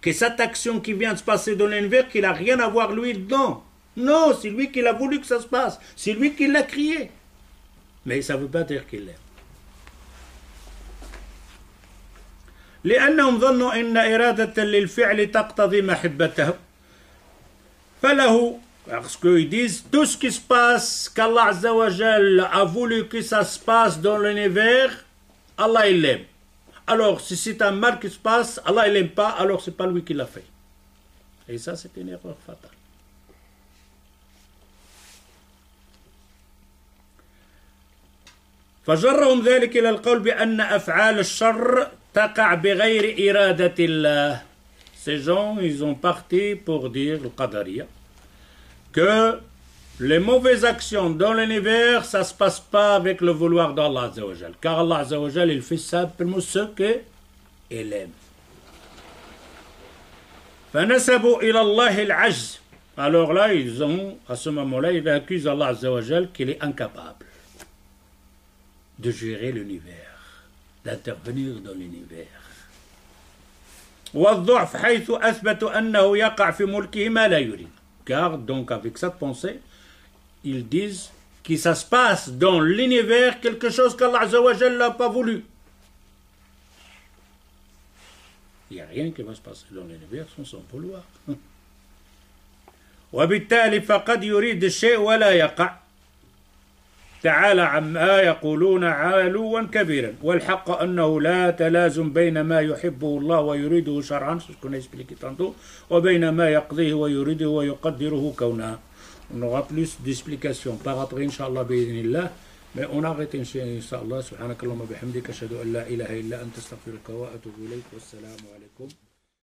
que cette action qui vient de se passer dans l'univers, qu'il n'a rien à voir lui dedans. Non, c'est lui qui a voulu que ça se passe. C'est lui qui l'a crié. Mais ça ne veut pas dire qu'il l'aime. لأنهم ظنوا أن إرادة للفعل تقتضي محبته فله, parce qu'ils disent tout ce qui se passe qu'Allah Azza wa Jal a voulu que ça se passe dans l'univers, Allah il l'aime. Alors si c'est un mal qui se passe, Allah il l'aime pas, alors c'est pas lui qui l'a fait. Et ça c'est une erreur fatale. فجرهم ذلك إلى القول بأن أفعال الشر تقع بغير إرادة الله. Ces gens, ils ont parti pour dire, le Qadariya, que les mauvaises actions dans l'univers, ça ne se passe pas avec le vouloir d'Allah Azza wa Jal. Car Allah Azza wa Jal, il fait simplement ce qu'il aime. فنسبوا إلى الله العجز. Alors là, ils ont, à ce moment-là, ils accusent Allah Azza wa Jal qu'il est incapable de gérer l'univers, d'intervenir dans l'univers. والضعف حيث أثبتوا أنه يقع في ملكه ما لا يريد. Car donc avec cette pensée, ils disent que ça se passe dans l'univers quelque chose qu'Allah Azza wa Jal n'a pas voulu. Il n'y a rien qui va se passer dans l'univers sans son vouloir. وبالتالي فقد يريد الشيء ولا يقع. تعالى عما يقولون علوا كبيرا والحق أنه لا تلازم بين ما يحبه الله ويريده شرعا وبين ما يقضيه ويريده ويقدره كونه. On aura plus d'explications par après Inch'Allah bi'idhnillah, mais on arrête Inch'Allah. Subhanakallahumma bihamdika ashhadu an la ilaha illa anta astaghfiruka wa atubu ilayk. Wassalamu alaykum.